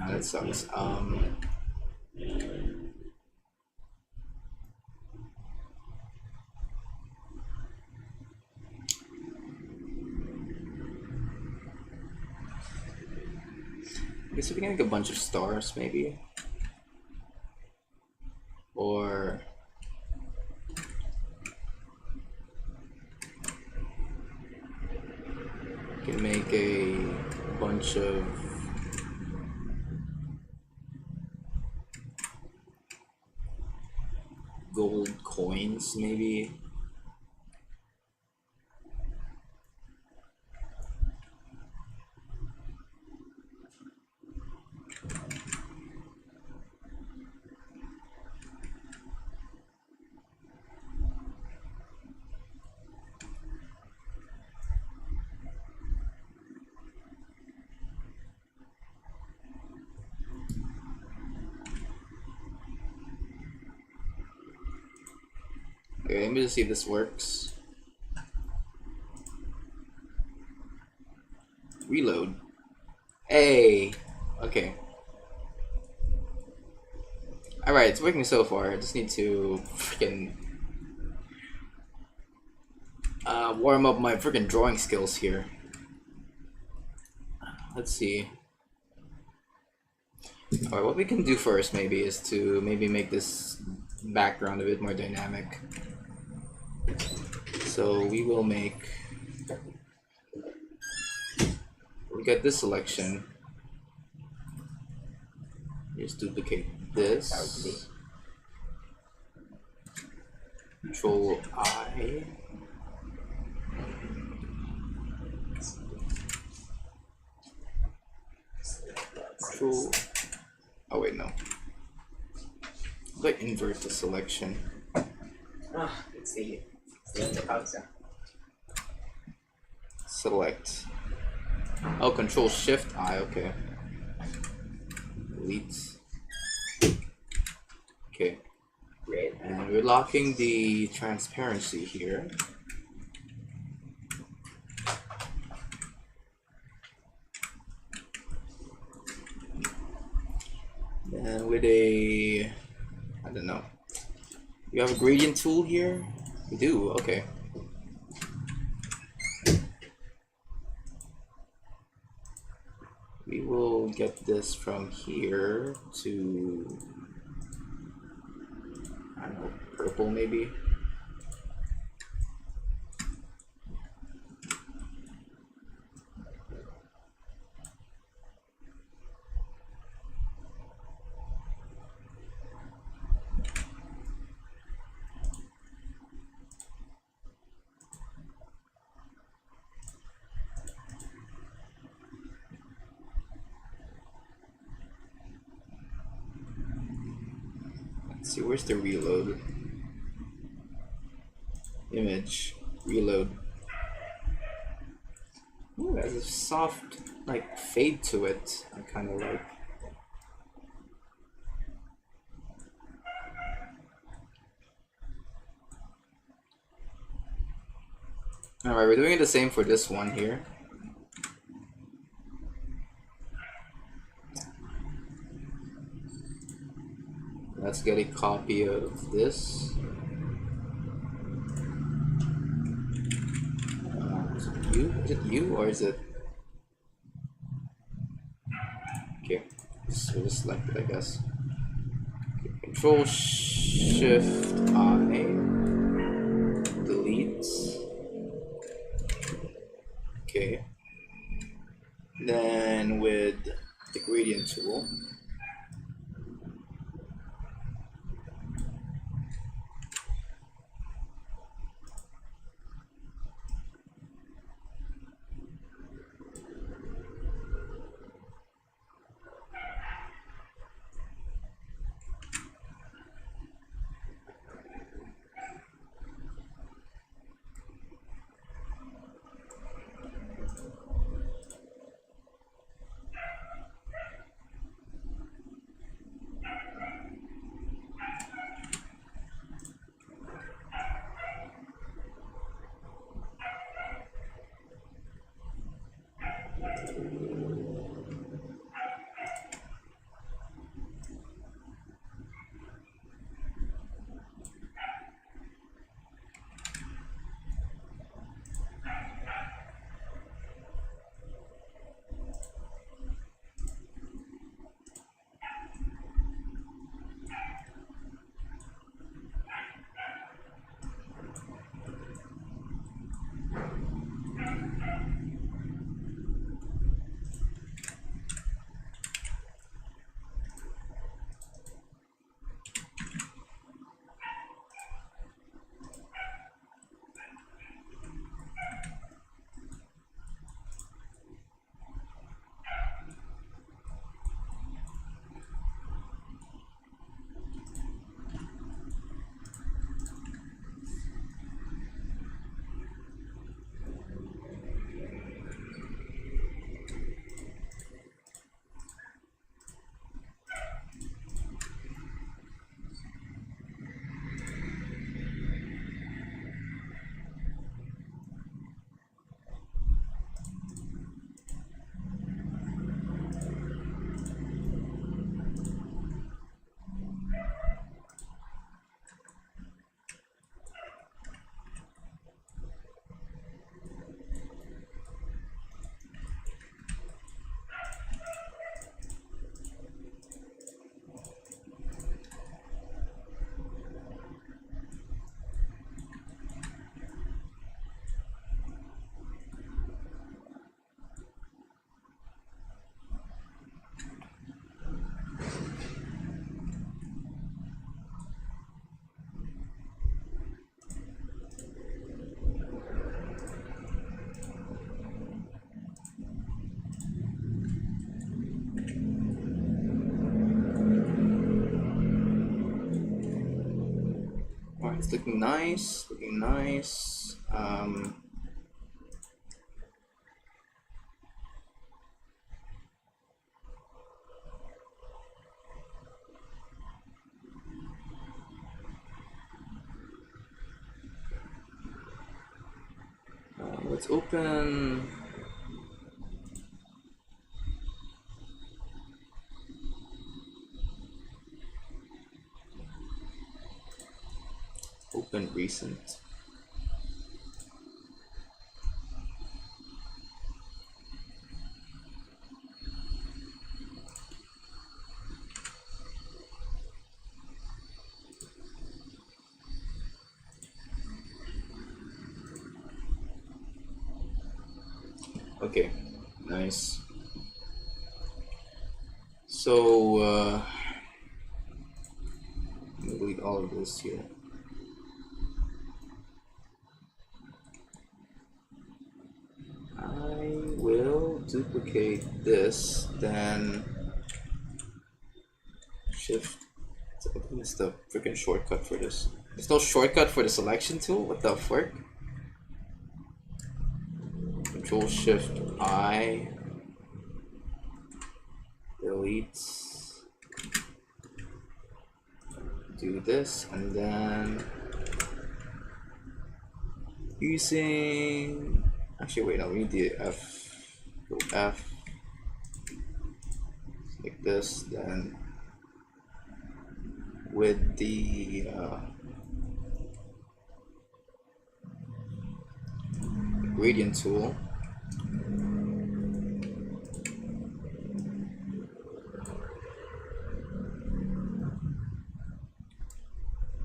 S1: that sucks. I guess we can make a bunch of stars, maybe, or we can make a bunch of gold coins, maybe. Okay, let me just see if this works. Reload. Hey! Okay. Alright, it's working so far. I just need to freaking warm up my freaking drawing skills here. Let's see. Alright, what we can do first maybe is to maybe make this background a bit more dynamic. So we will make, we get this selection. Just duplicate this. Control I. Control. Oh wait, no. Like invert the selection.
S2: It's the pausa.
S1: Select. Oh, Control Shift I. Okay. Delete. Okay.
S2: Great.
S1: And we're locking the transparency here. And with a, I don't know. You have a gradient tool here? You do, okay. We will get this from here to, I don't know, purple maybe? Let's see, where's the reload? Image, reload. Ooh, it has a soft, like, fade to it. I kind of like. Alright, we're doing it the same for this one here. Let's get a copy of this. Is it you? Is it you or is it? Okay, so just select it, I guess. Okay, Control Shift I. Delete. Okay. Then with the gradient tool. It's looking nice, looking nice. Let's open. Open recent. Okay, nice. So delete all of this here. I will duplicate this, then shift. What's the freaking shortcut for this? There's no shortcut for the selection tool? What the frick? Control Shift I. Delete. Do this, and then using. Actually, wait, no, we need the F. Go F. Like this, then with the gradient tool.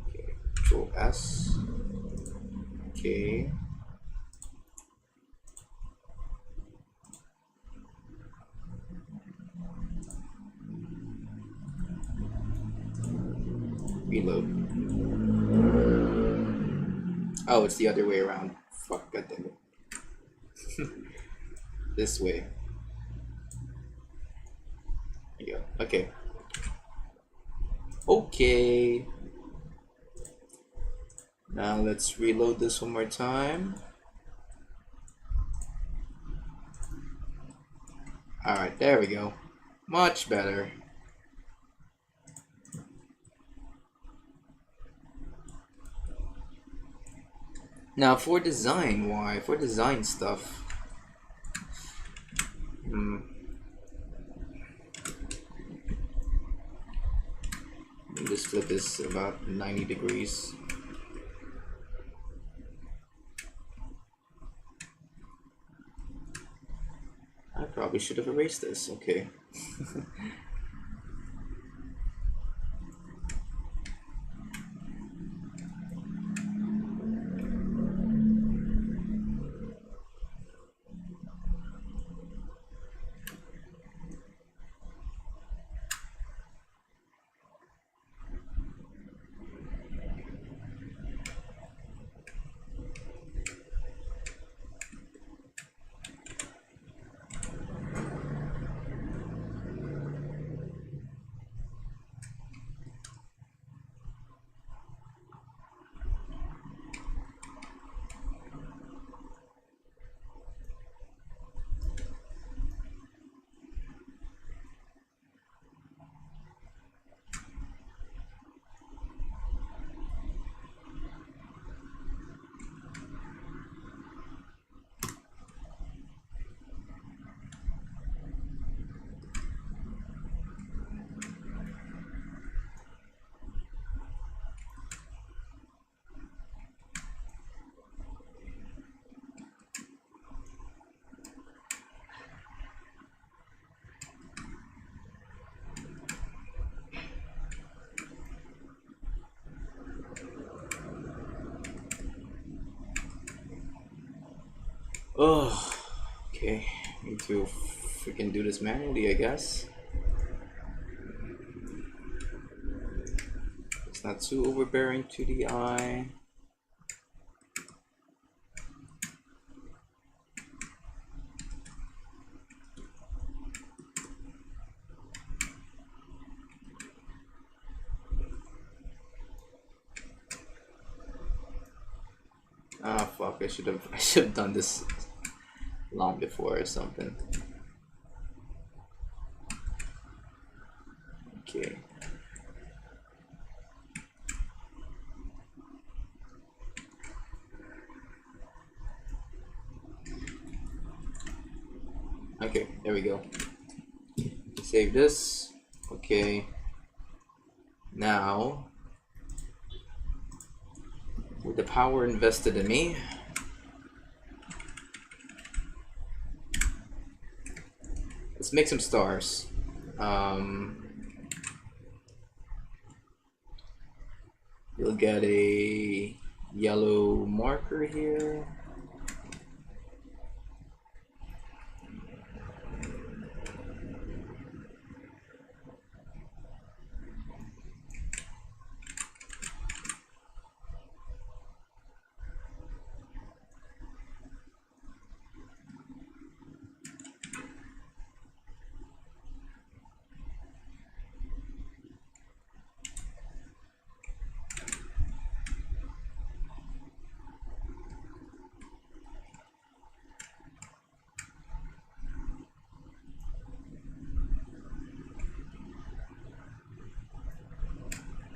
S1: Okay, Control S. Okay. Reload. Oh, it's the other way around. Fuck, goddamn it. This way. There you go. Okay. Okay. Now let's reload this one more time. Alright, there we go. Much better. Now for design, for design stuff. Just flip this about 90 degrees. I probably should have erased this. Okay. Oh, okay. Need to freaking do this manually, I guess. It's not too overbearing to the eye. Fuck, I should have done this long before or something. Okay. Okay, there we go. Save this. Okay. Now, with the power invested in me, let's make some stars. You'll get a yellow marker here.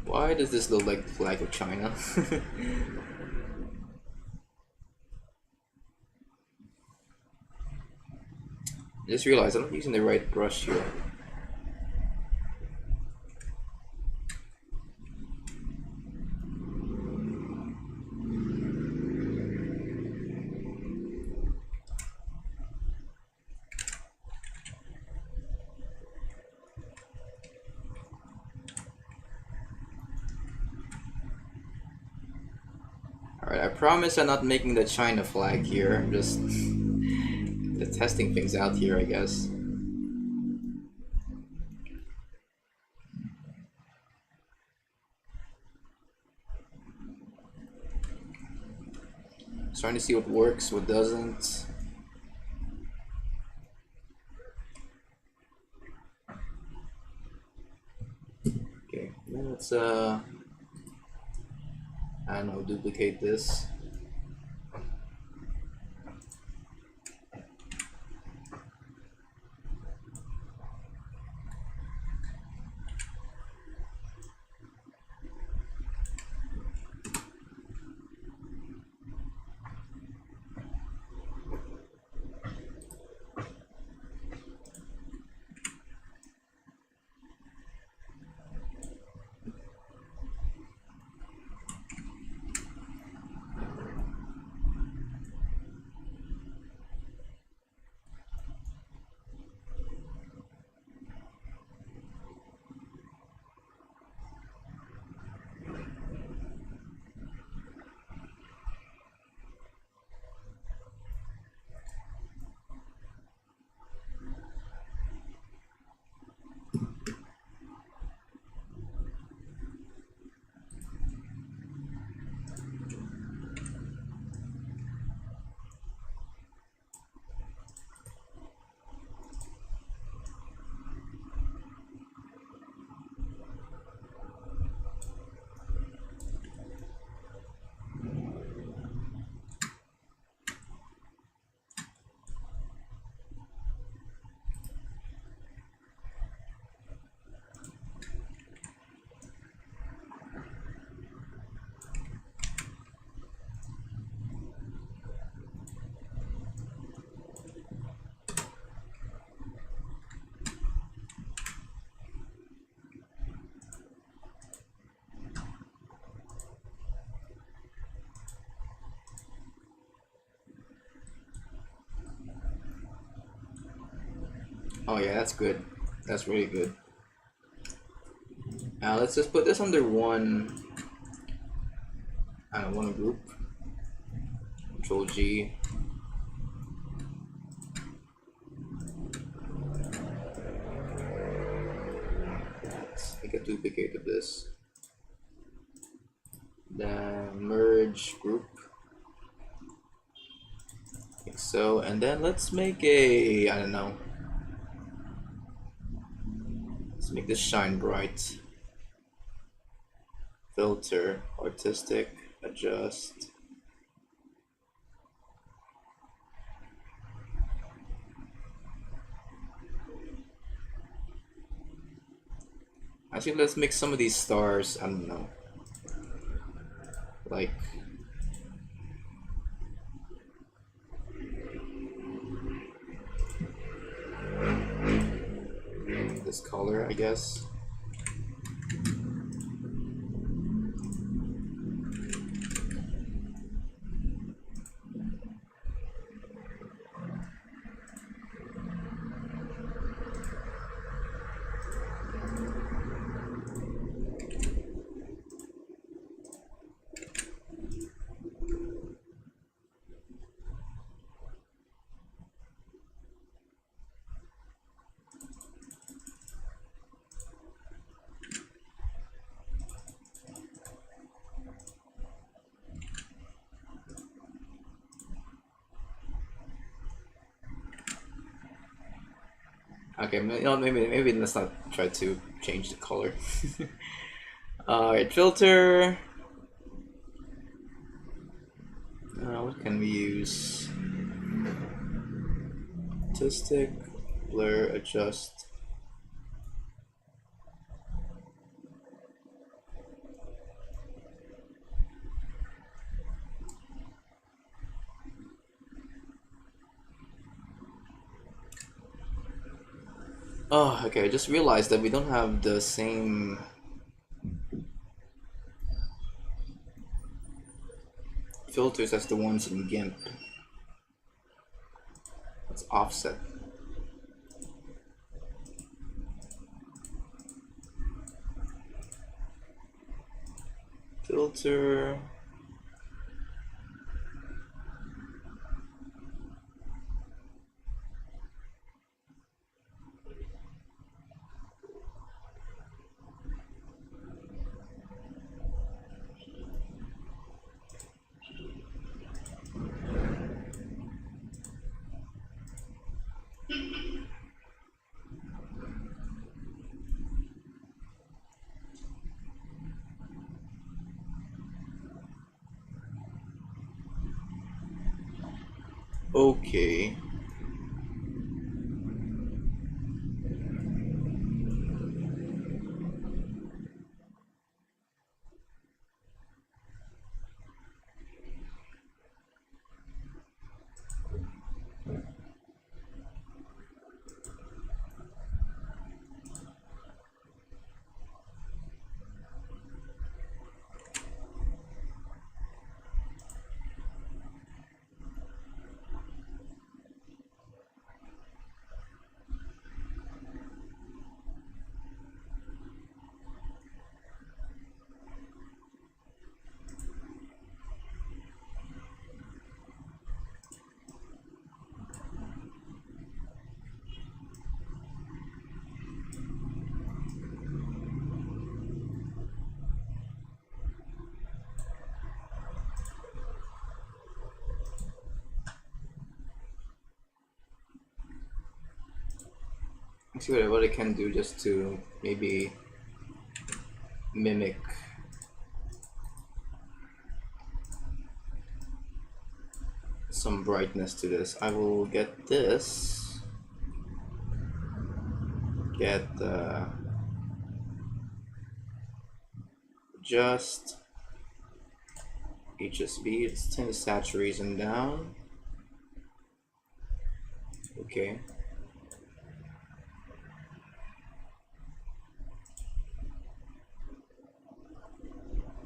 S1: Why does this look like the flag of China? Just realized I'm not using the right brush here. Alright, I promise I'm not making the China flag here. I'm just testing things out here, I guess. Trying to see what works, what doesn't. Okay, let's I don't know, duplicate this. Oh yeah, that's good. That's really good. Now let's just put this under one group. Control G. Let's make a duplicate of this. Then merge group. Like so, and then let's make a, I don't know. Let's make this shine bright. Filter, artistic, adjust. I think let's make some of these stars, I don't know, like this color, I guess. Okay, maybe let's not try to change the color. Alright, filter. What can we use? Artistic, blur, adjust. Oh, okay, I just realized that we don't have the same filters as the ones in GIMP. Let's offset. Filter. Okay. Let's see what I can do just to maybe mimic some brightness to this. I will get this, get just HSB, let's turn the saturation down. Okay.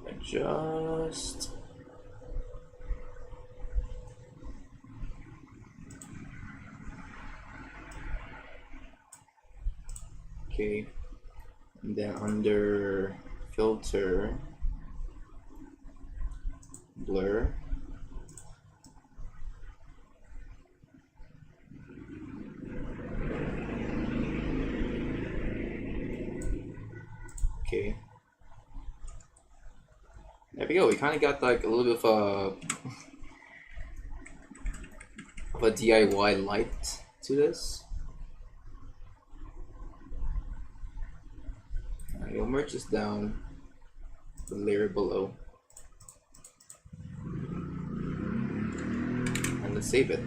S1: Adjust. Okay. And then under filter, blur. Okay. There we go. We kind of got like a little bit of a DIY light to this. You'll merge this down the layer below, and let's save it.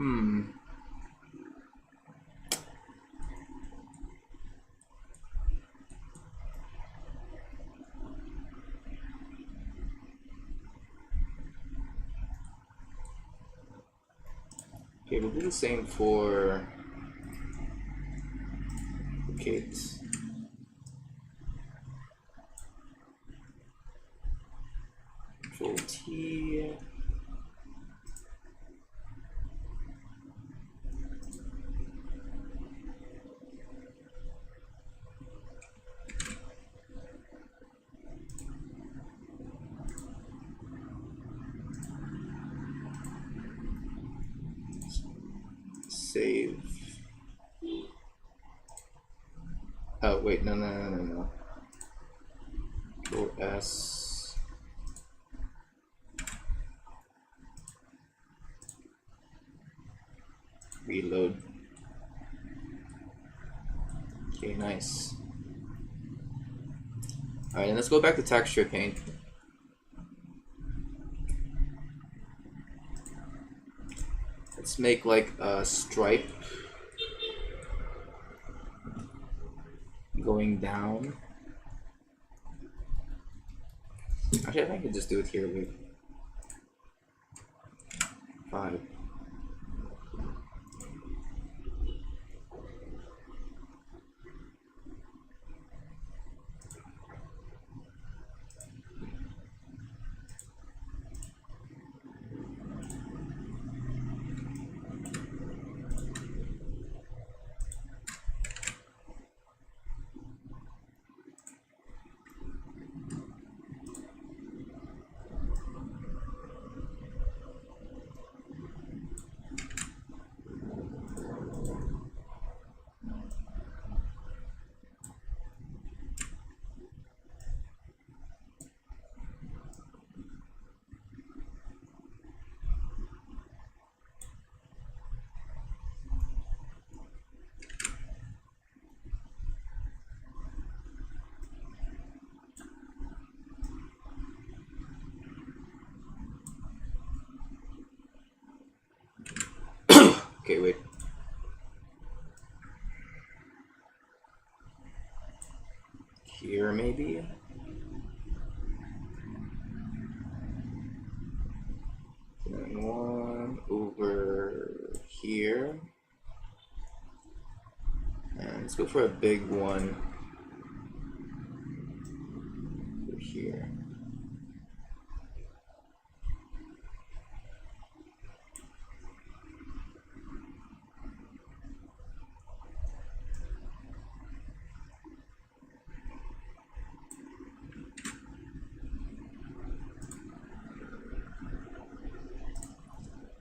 S1: Okay, we'll do the same for Kate. Control T. Save. Oh wait, no. Control S. Reload. Okay, nice. Alright, and let's go back to texture paint. Let's make like a stripe going down. Actually, I think I can just do it here. Wait. 5. Okay, wait. Here, maybe? And one over here. And let's go for a big one over here.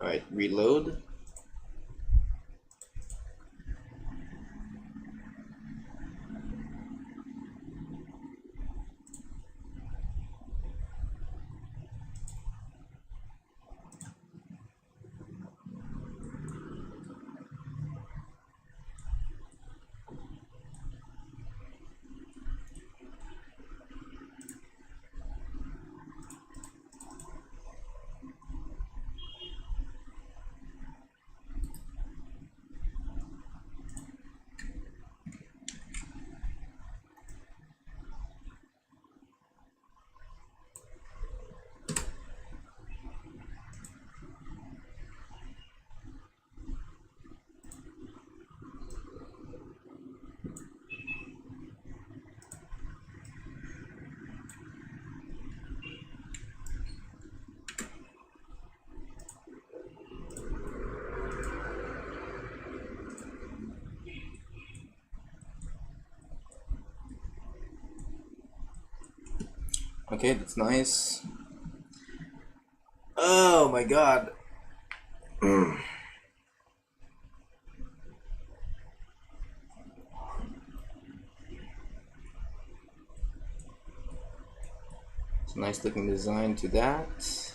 S1: Alright, reload. Okay, that's nice. Oh my god. It's a nice looking design to that.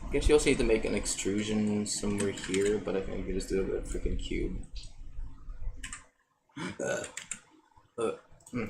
S1: I guess you also need to make an extrusion somewhere here, but I think I can just do a freaking cube. Hmm.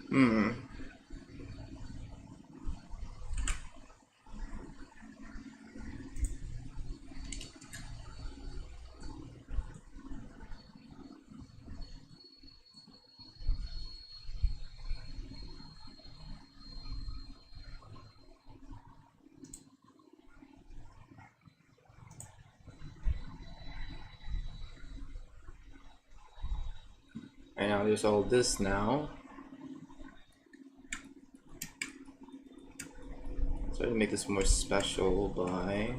S1: Hmm. And now there's all this now. Try to make this more special by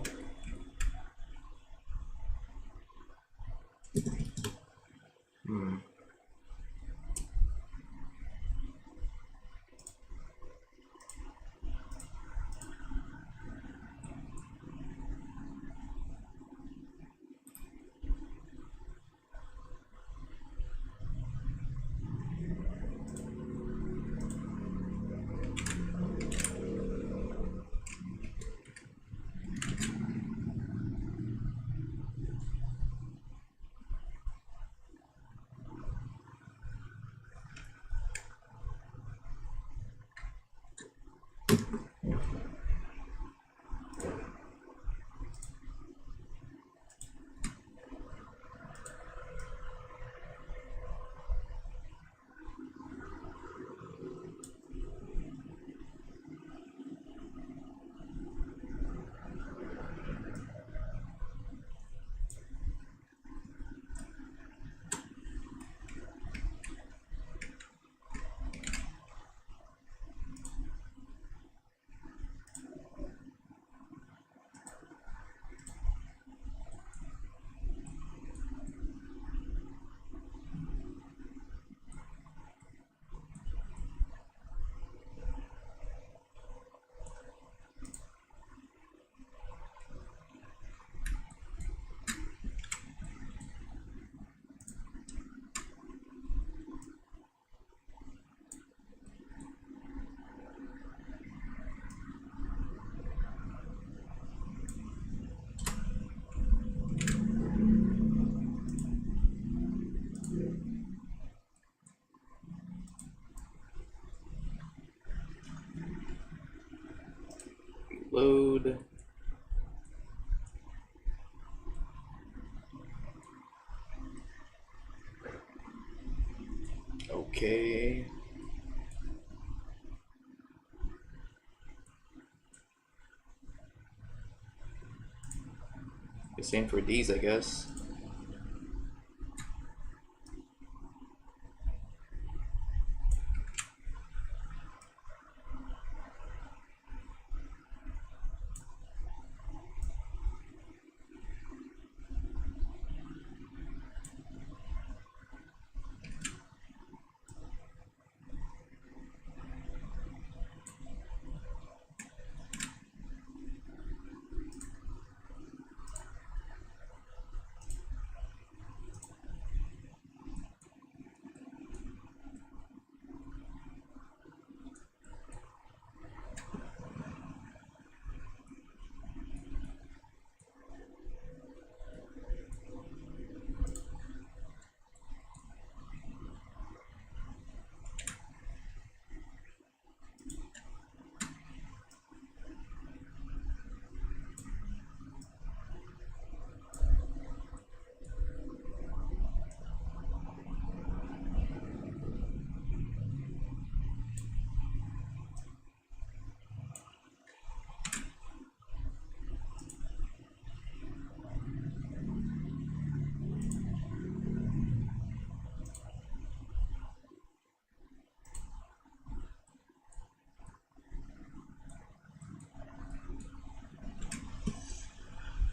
S1: Okay. The same for these, I guess.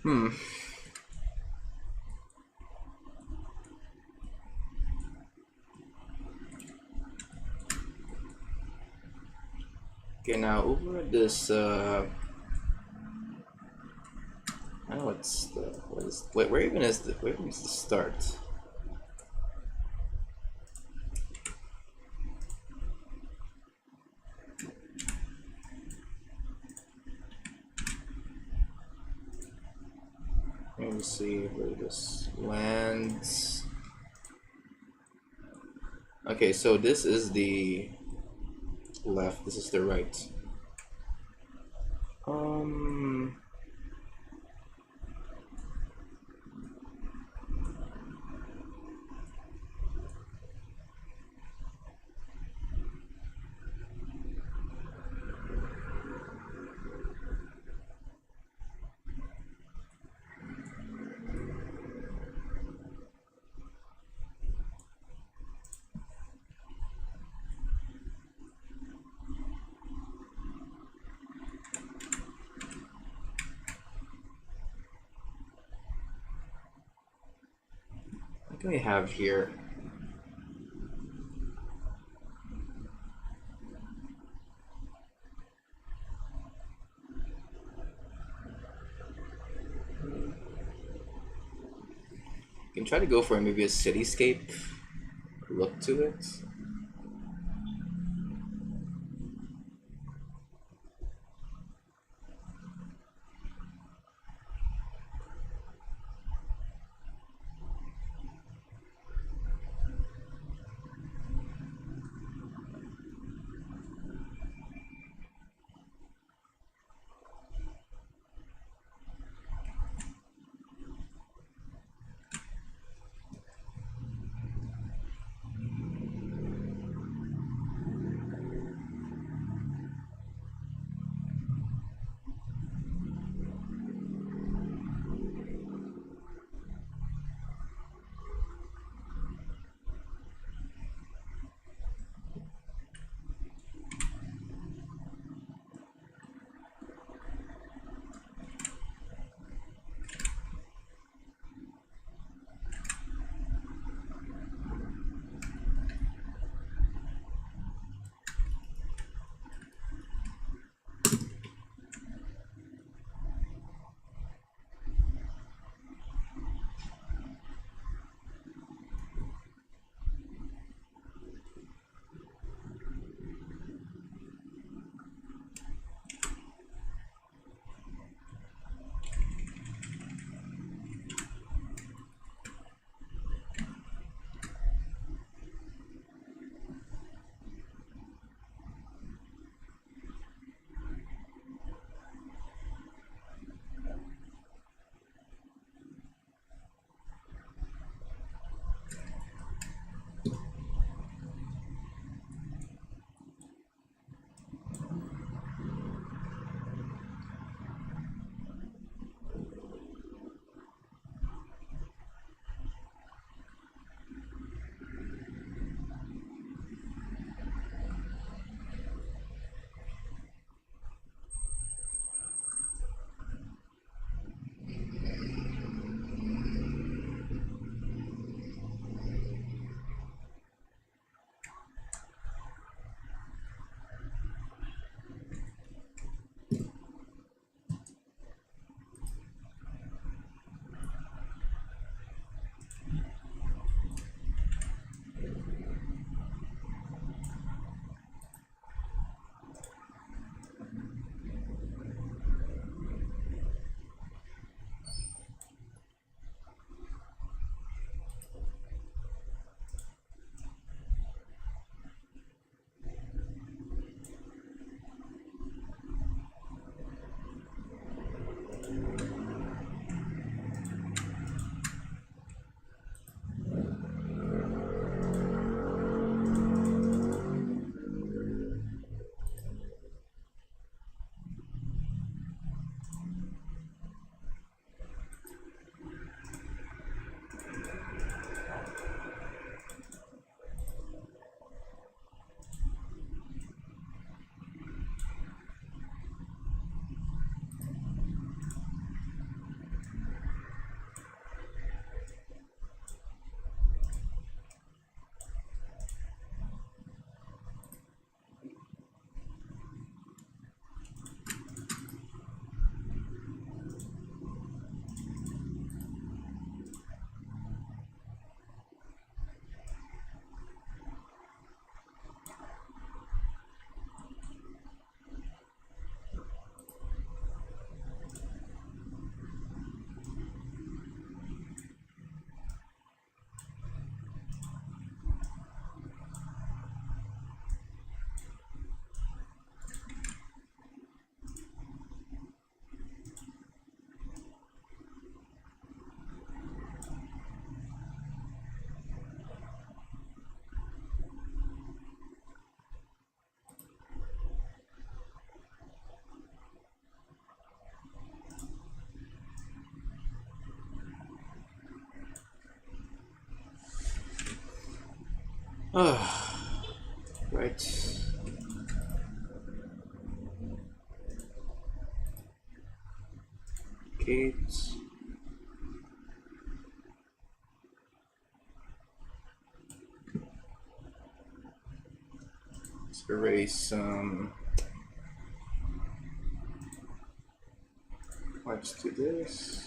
S1: Hmm. Okay, now over this, I don't know what's the, where even is the start? Let me see where this lands. Okay, so this is the left, this is the right. What do we have here? You can try to go for maybe a cityscape look to it. Right. Gates. Let's erase some. Let's do this.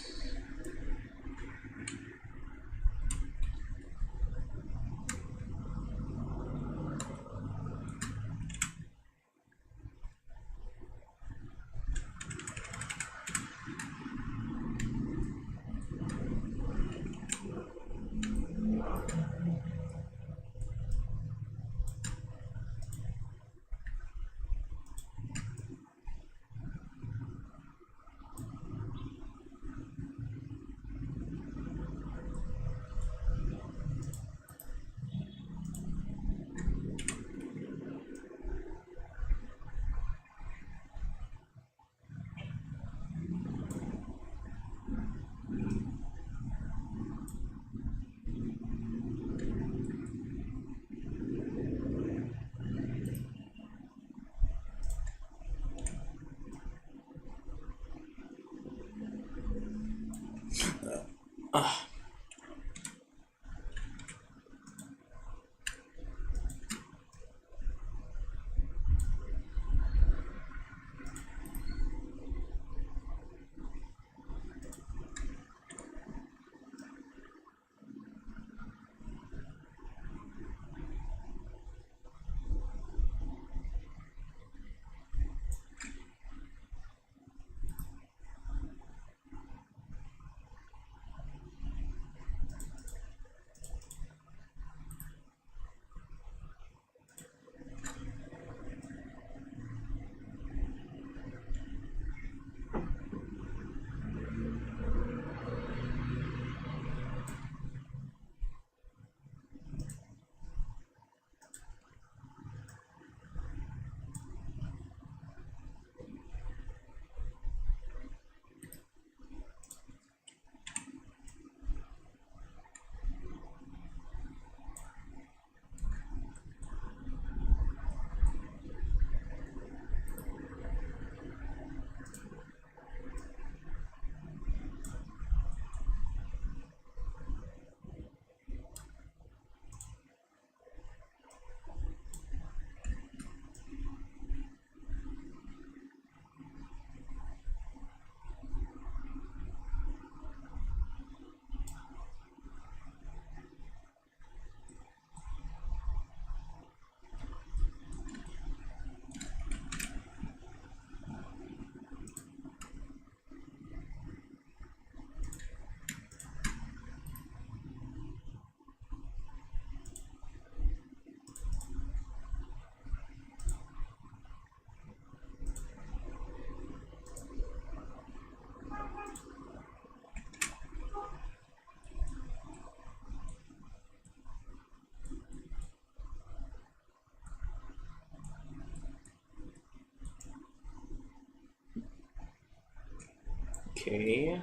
S1: Okay.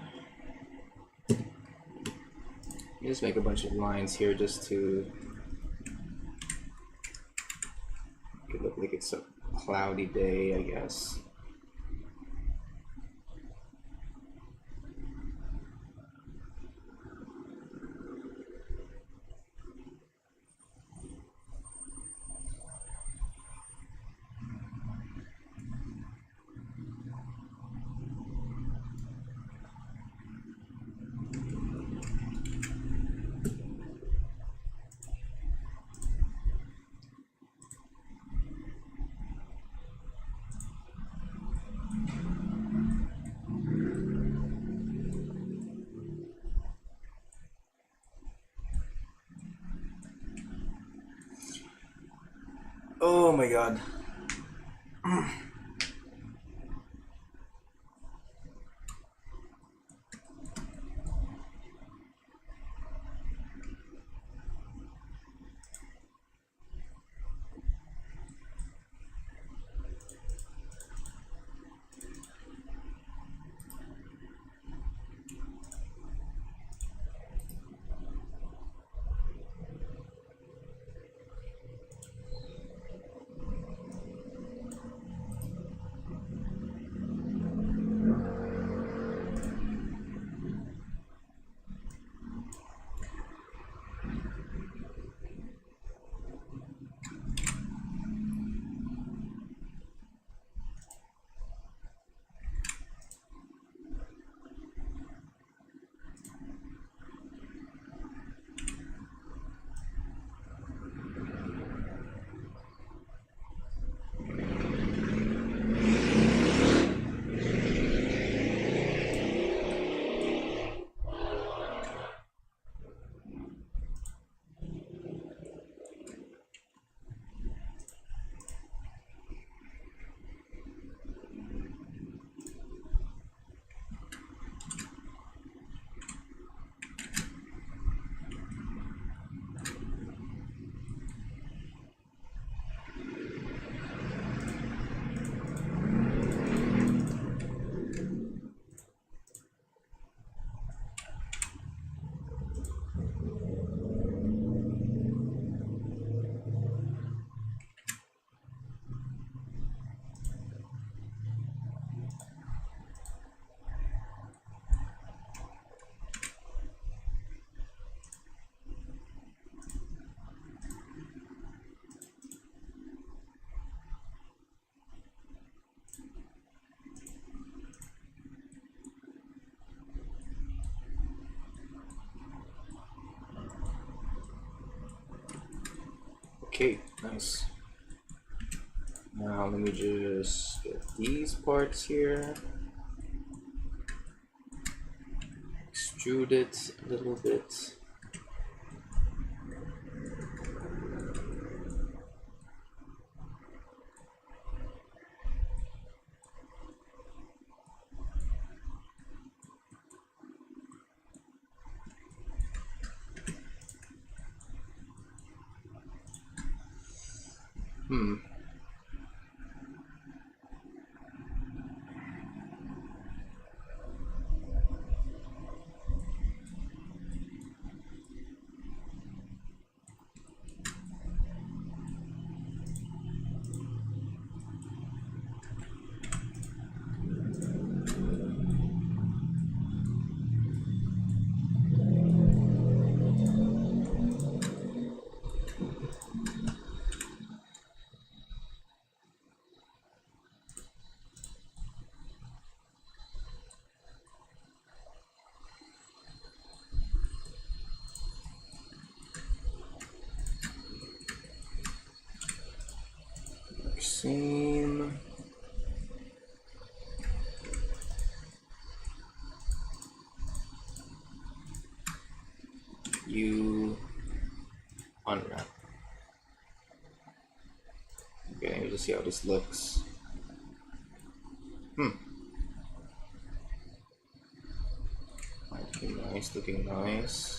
S1: Just make a bunch of lines here just to make it look like it's a cloudy day, I guess. Oh my god. Okay, nice. Now let me just get these parts here. Extrude it a little bit. Seam. You unwrap. Okay, let me just see how this looks. Looking nice, looking nice.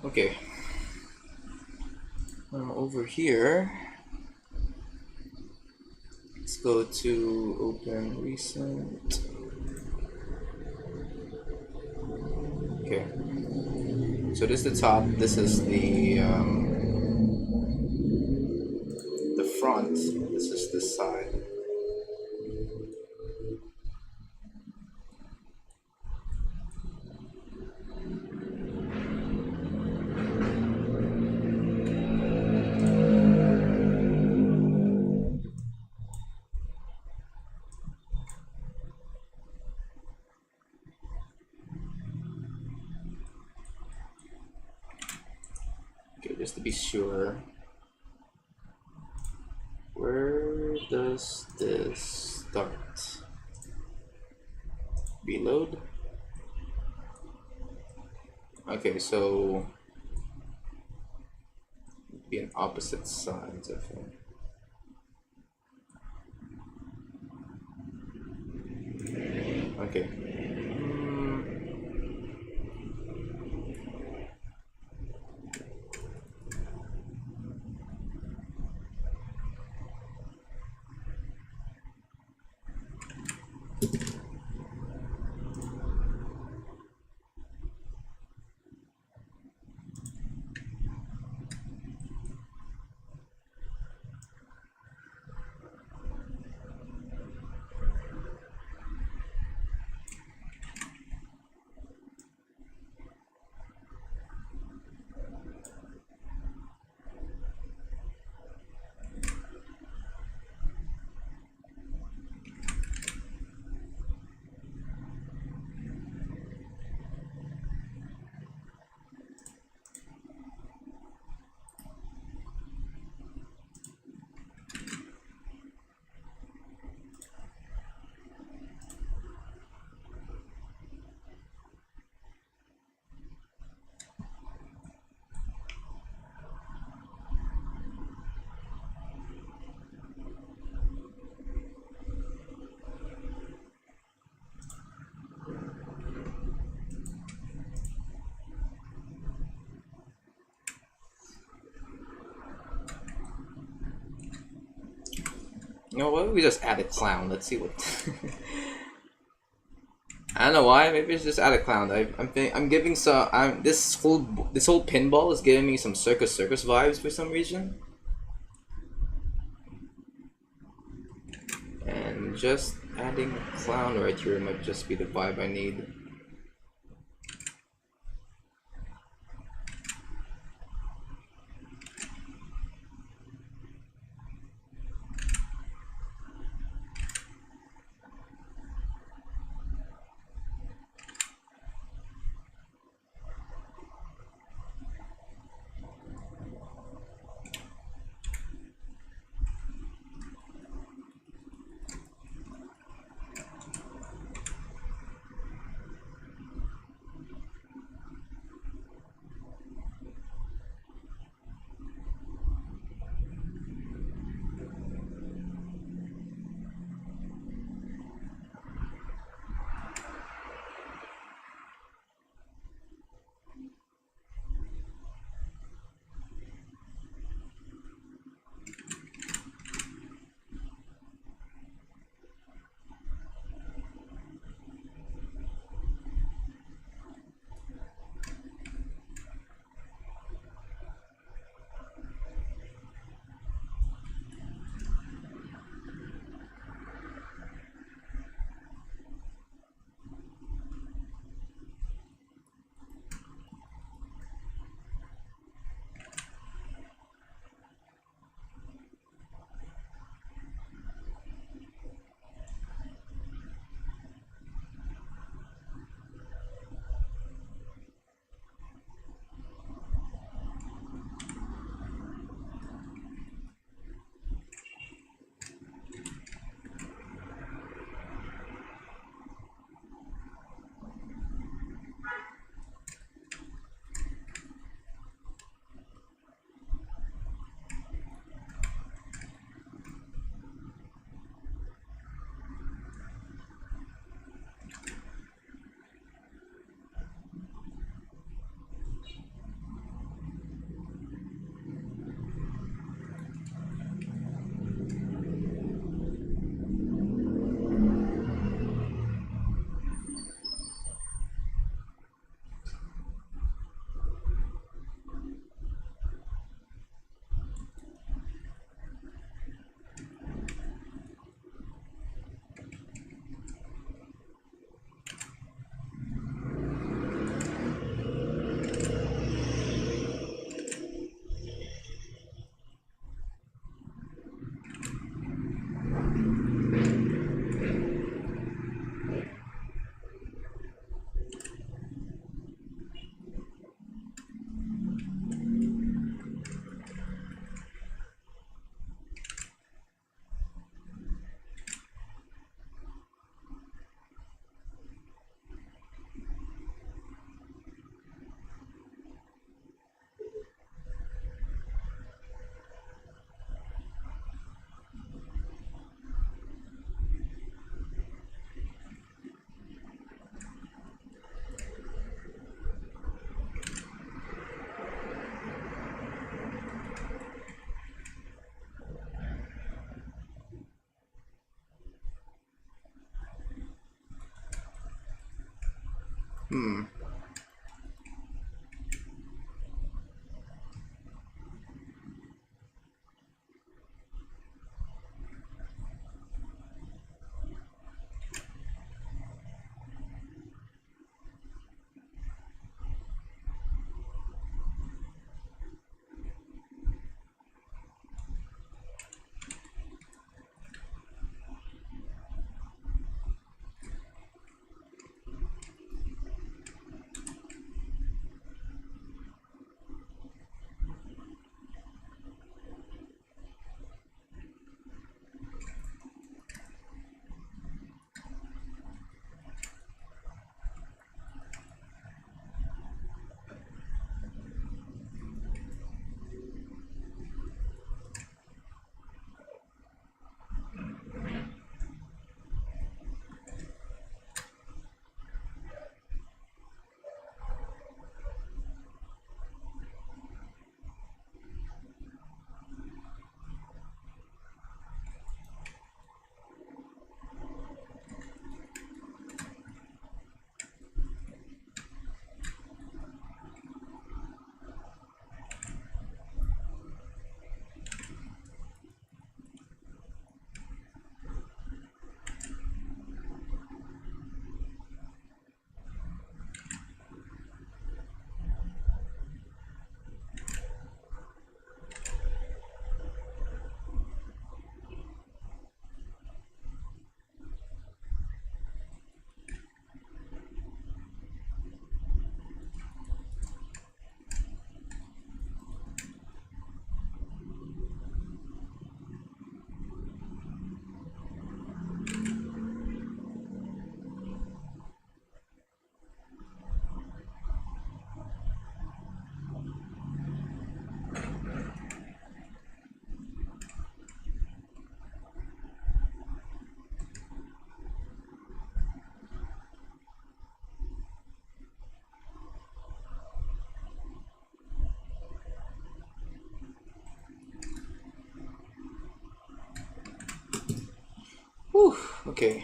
S1: Okay. Now over here, let's go to open recent. Okay. So this is the top. This is the front. This is the side. just to be sure. Where does this start? Reload. Okay, so be on opposite sides of it. Okay. You know what? We just add a clown. Let's see what. I don't know why. Maybe it's just add a clown. I'm giving some. This whole pinball is giving me some circus vibes for some reason. And just adding a clown right here might just be the vibe I need. Hmm. Whew, okay.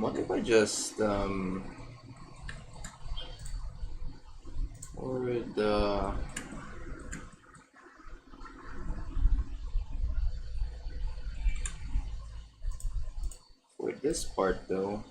S1: What if I just for the for this part though?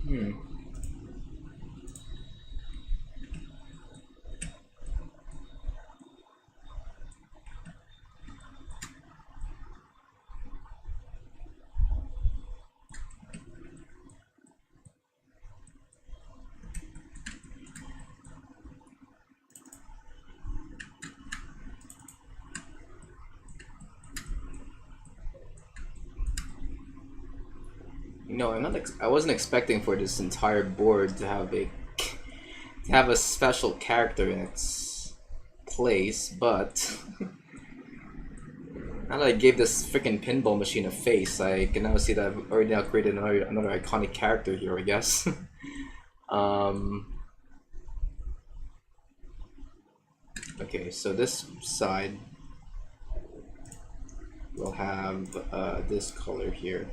S1: Hmm. No, I wasn't expecting for this entire board to have a special character in its place, but now that I gave this freaking pinball machine a face, I can now see that I've already now created another iconic character here, I guess. um, okay, so this side will have this color here.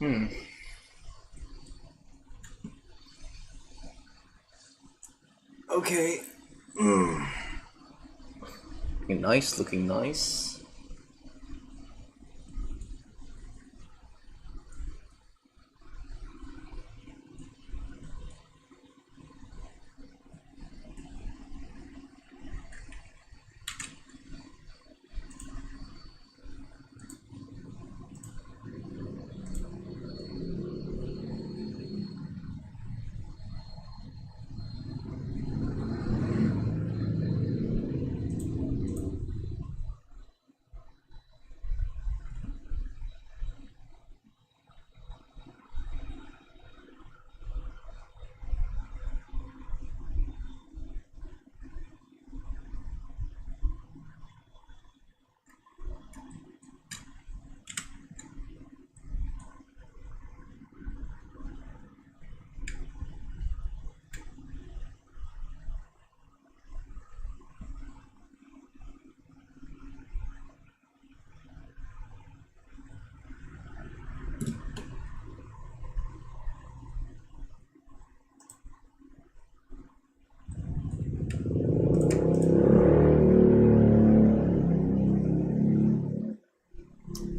S1: Hmm. Okay. Looking nice, looking nice.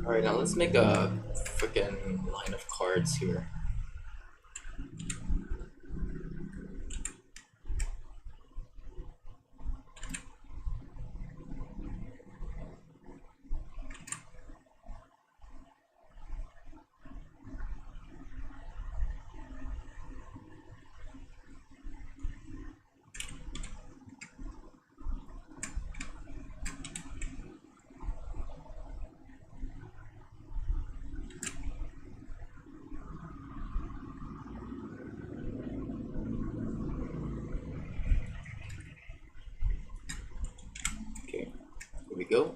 S1: Alright, now let's make a freaking line of cards here. Okay, here we go.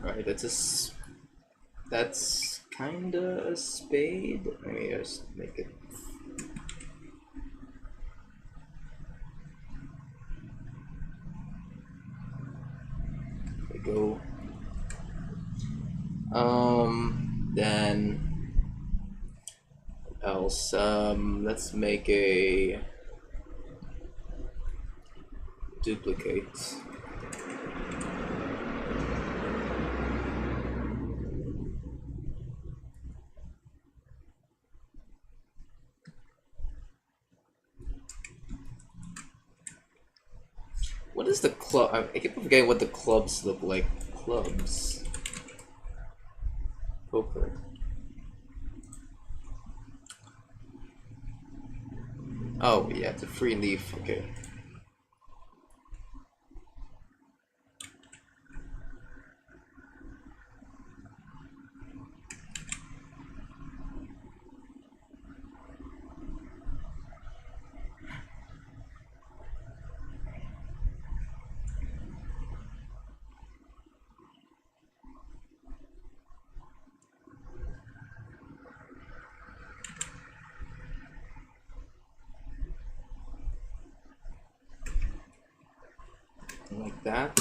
S1: Alright, that's kinda a spade. Let me just make it. There we go. Then what else? Let's make a duplicate. What is the club? I keep forgetting what the clubs look like. Clubs. Poker. Oh, yeah, it's a free leaf. Okay. Like that.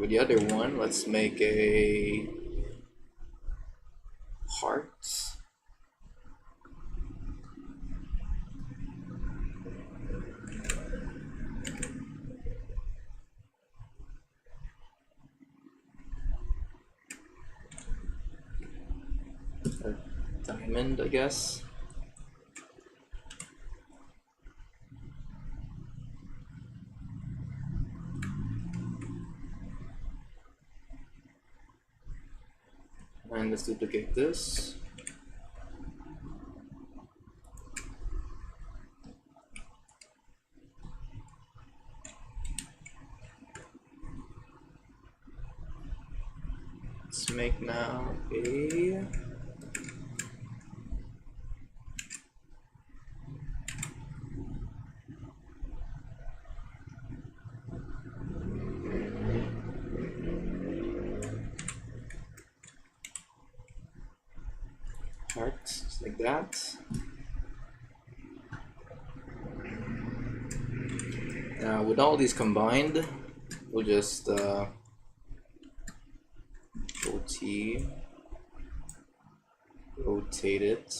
S1: with the other one. Let's make a heart. A diamond, I guess. And let's duplicate this. Let's make now a heart, just like that. Now with all these combined, we'll just rotate it.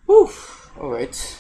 S1: Whew, all right.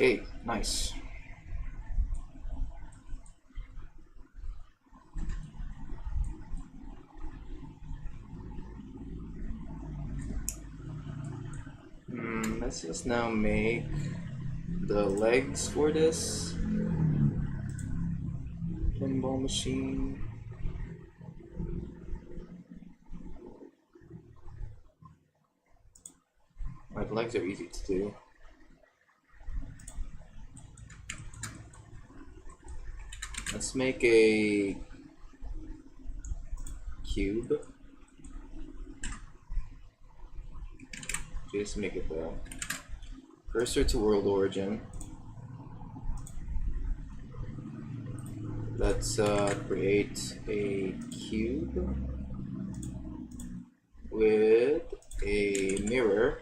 S1: Okay, nice. Let's just now make the legs for this pinball machine. My legs are easy to do. Let's make a cube. Just make it the cursor to world origin. Let's create a cube with a mirror.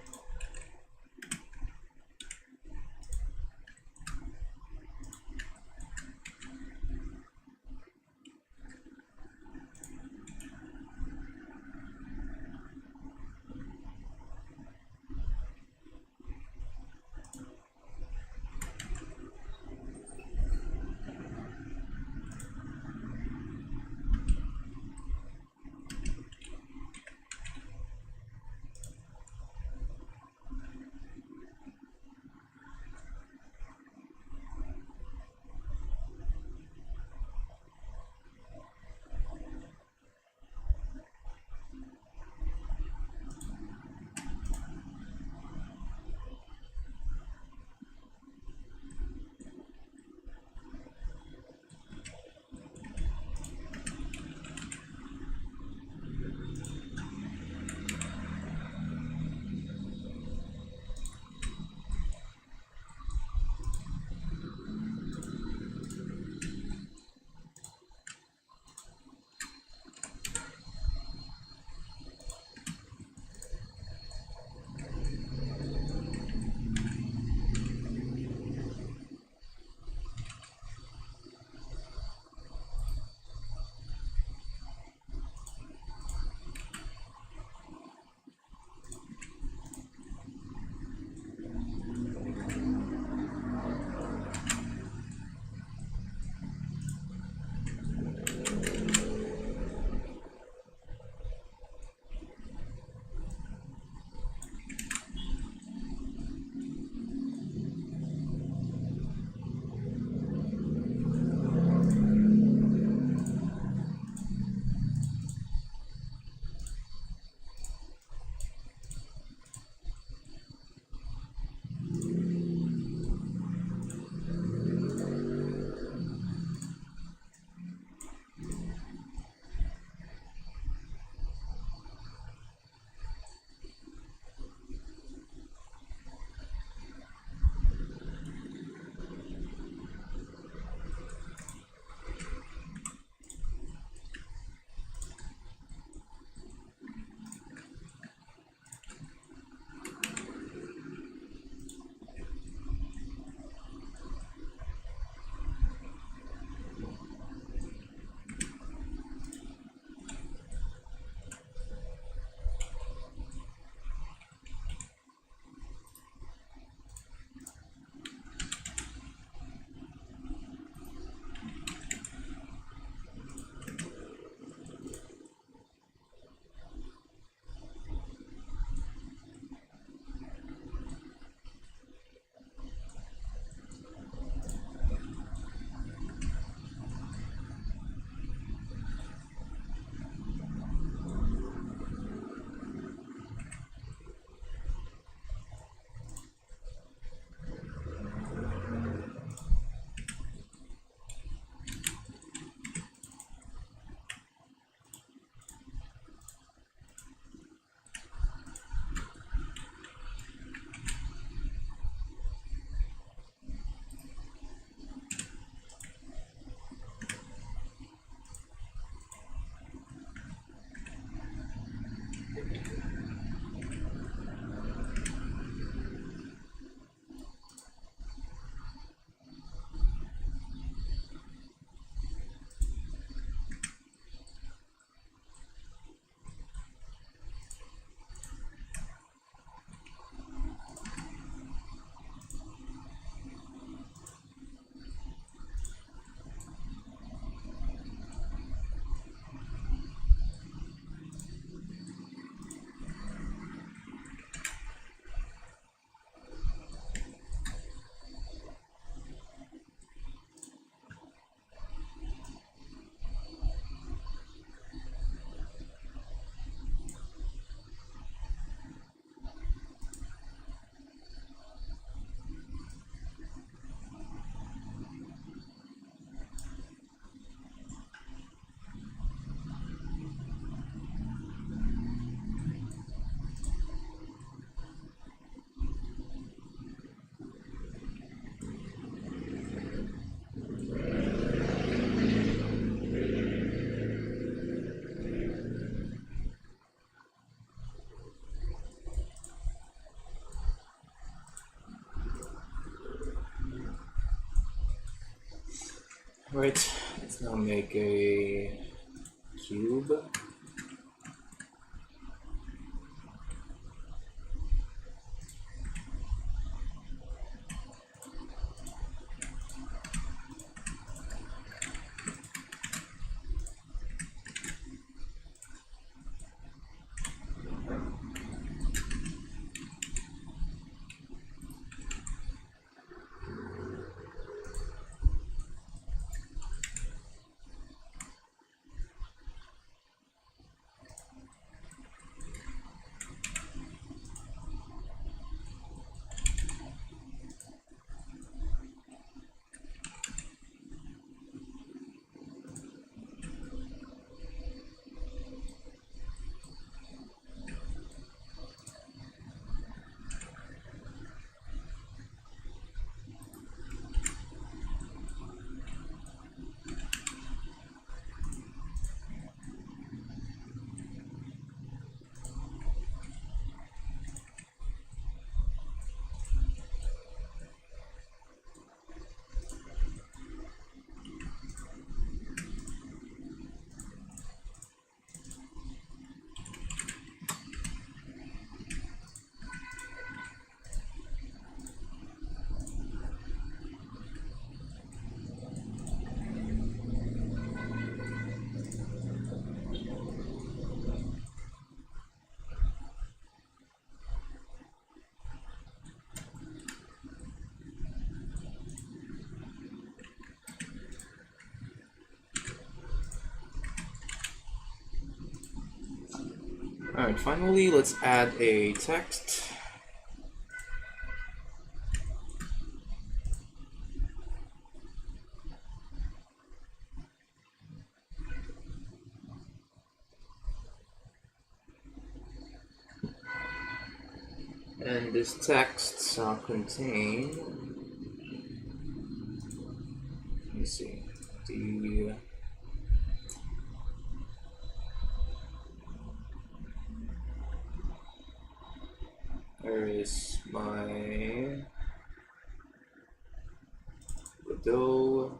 S1: Right, let's now make a cube. Alright, finally, let's add a text. And this text shall contain, let me see, where is my dough?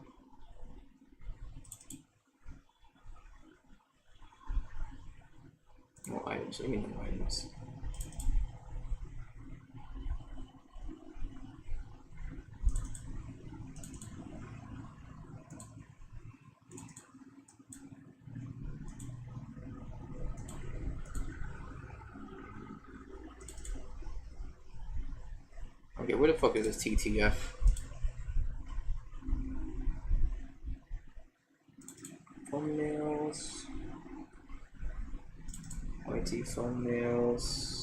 S1: No items, what do you mean no items? Okay, where the fuck is this TTF? Thumbnails. YT thumbnails.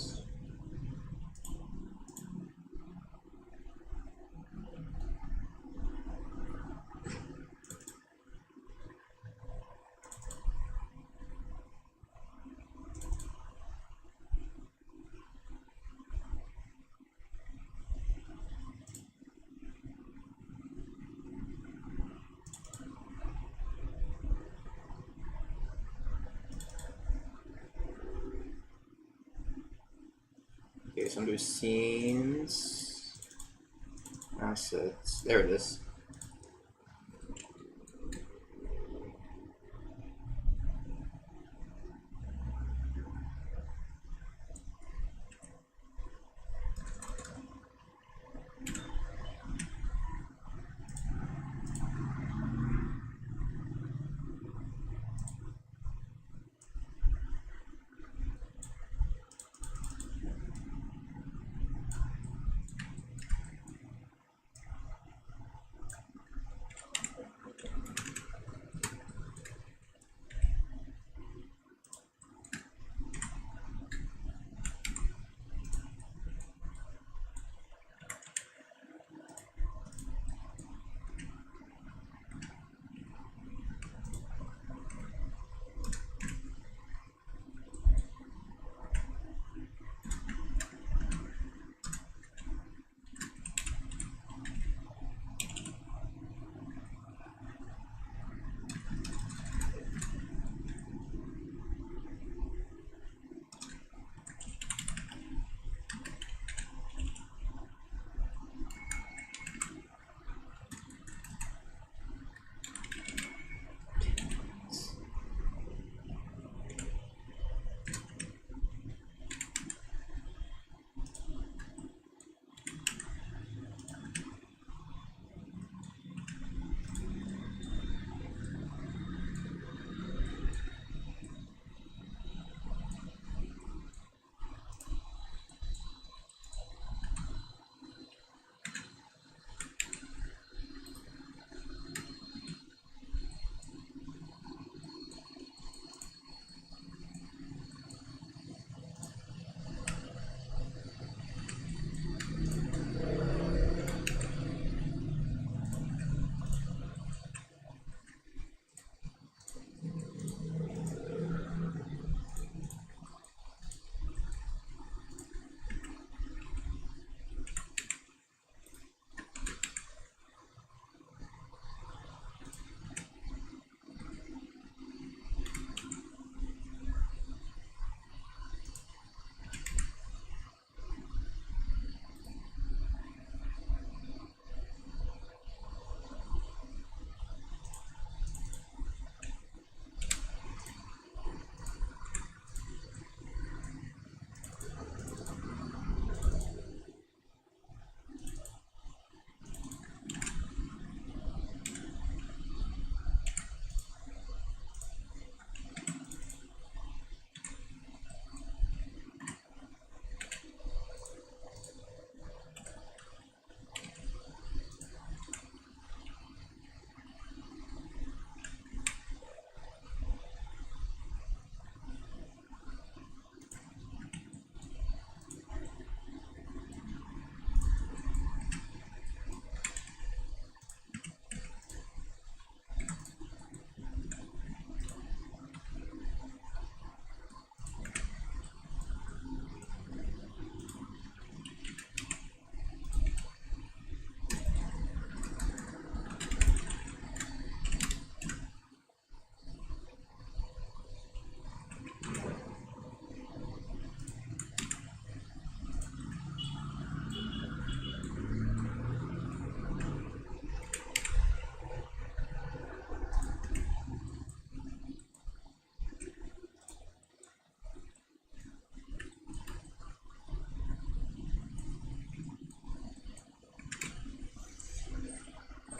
S1: Okay, so under scenes, assets, there it is.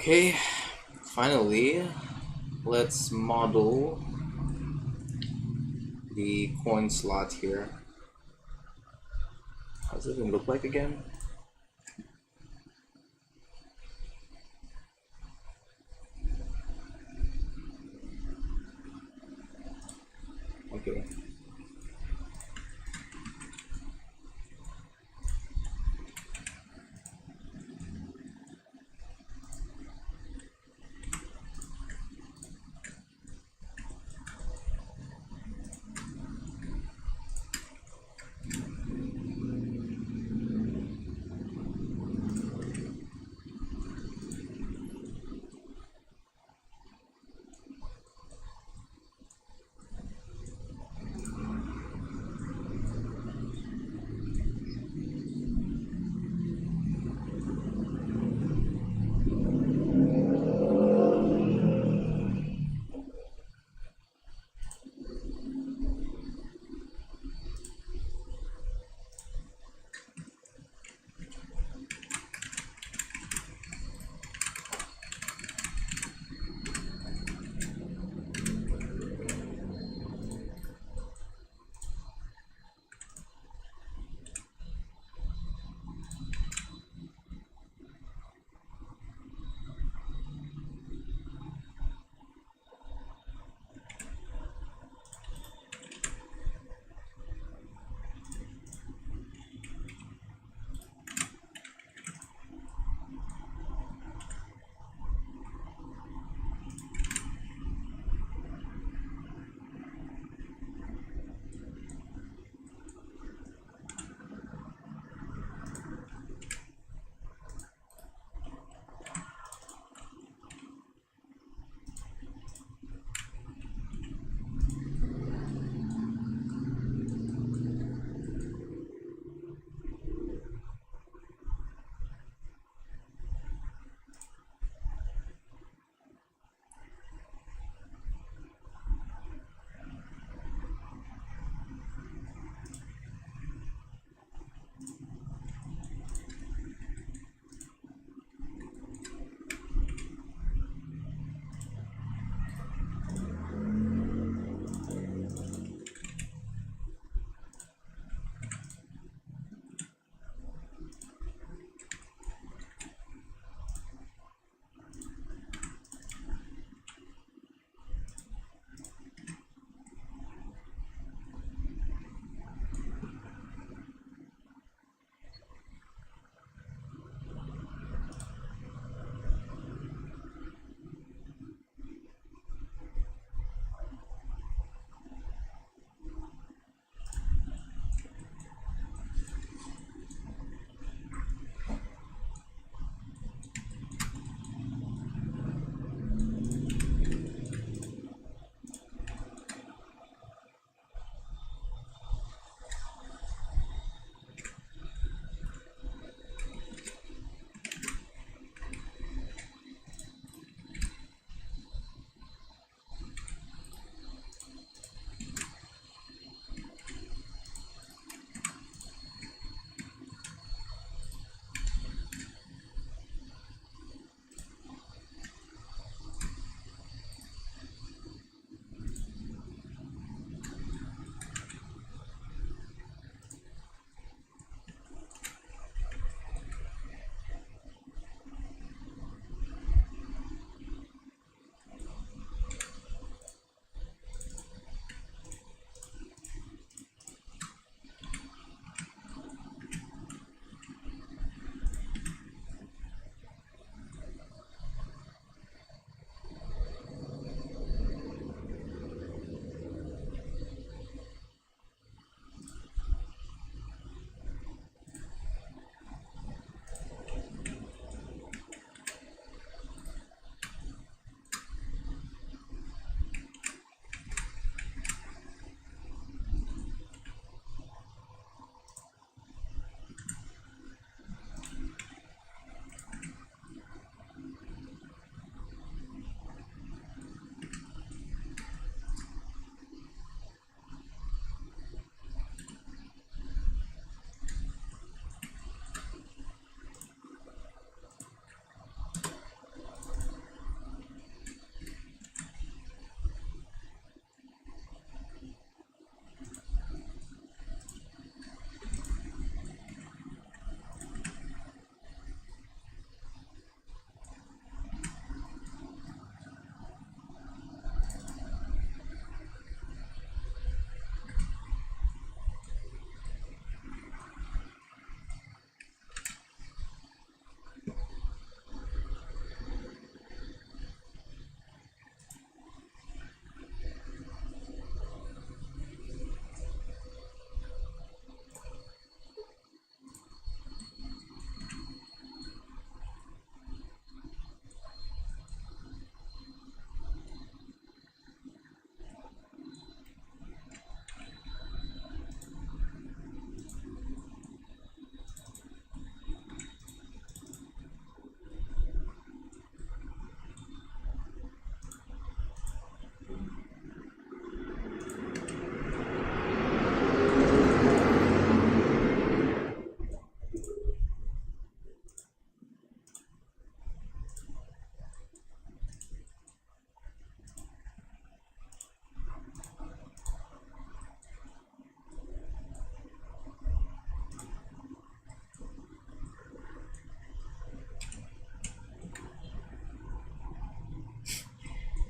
S1: Okay, finally, let's model the coin slot here. How does it even look like again? Okay.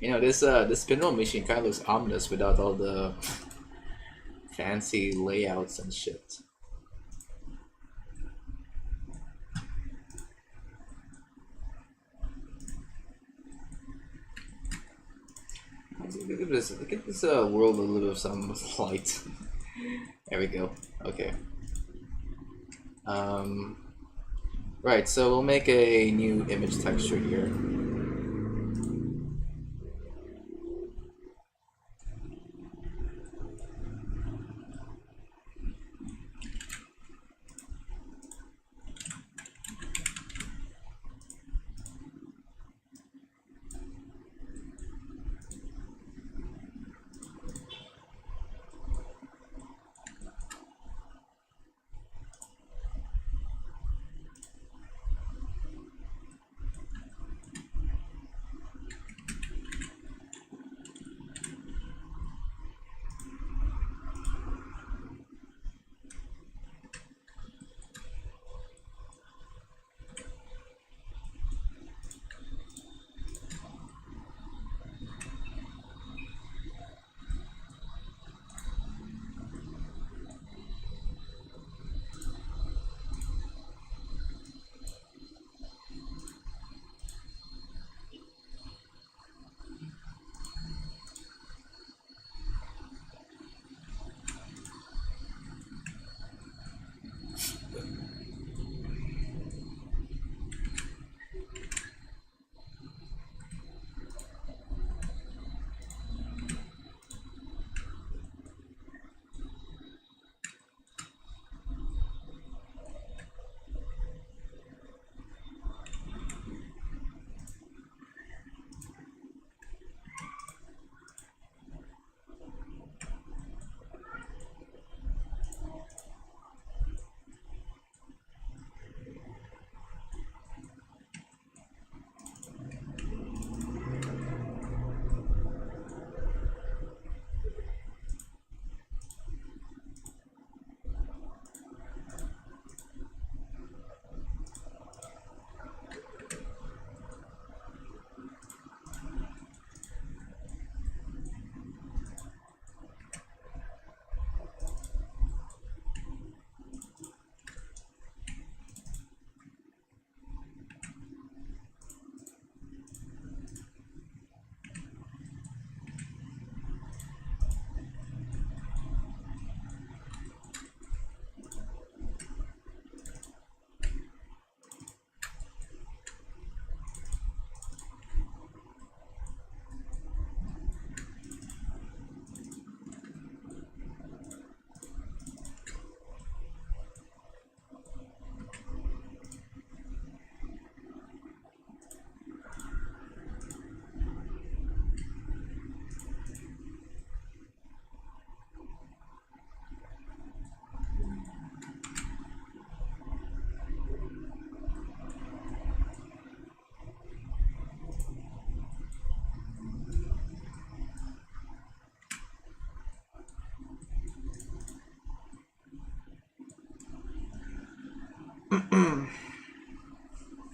S1: You know, this pinball machine kind of looks ominous without all the fancy layouts and shit. Look at this world a little bit of some light. There we go. Okay. Right, so we'll make a new image texture here.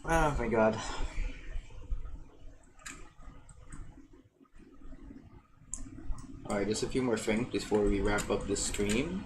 S1: Oh my god. Alright, just a few more things before we wrap up this stream.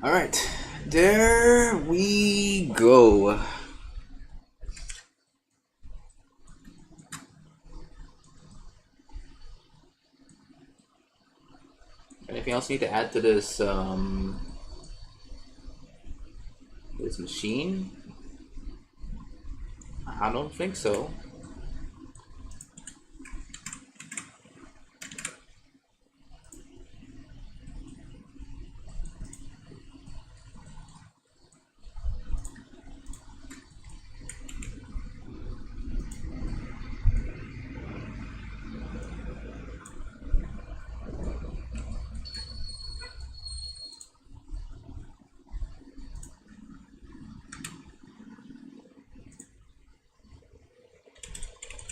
S1: All right, there we go. Anything else you need to add to this this machine? I don't think so.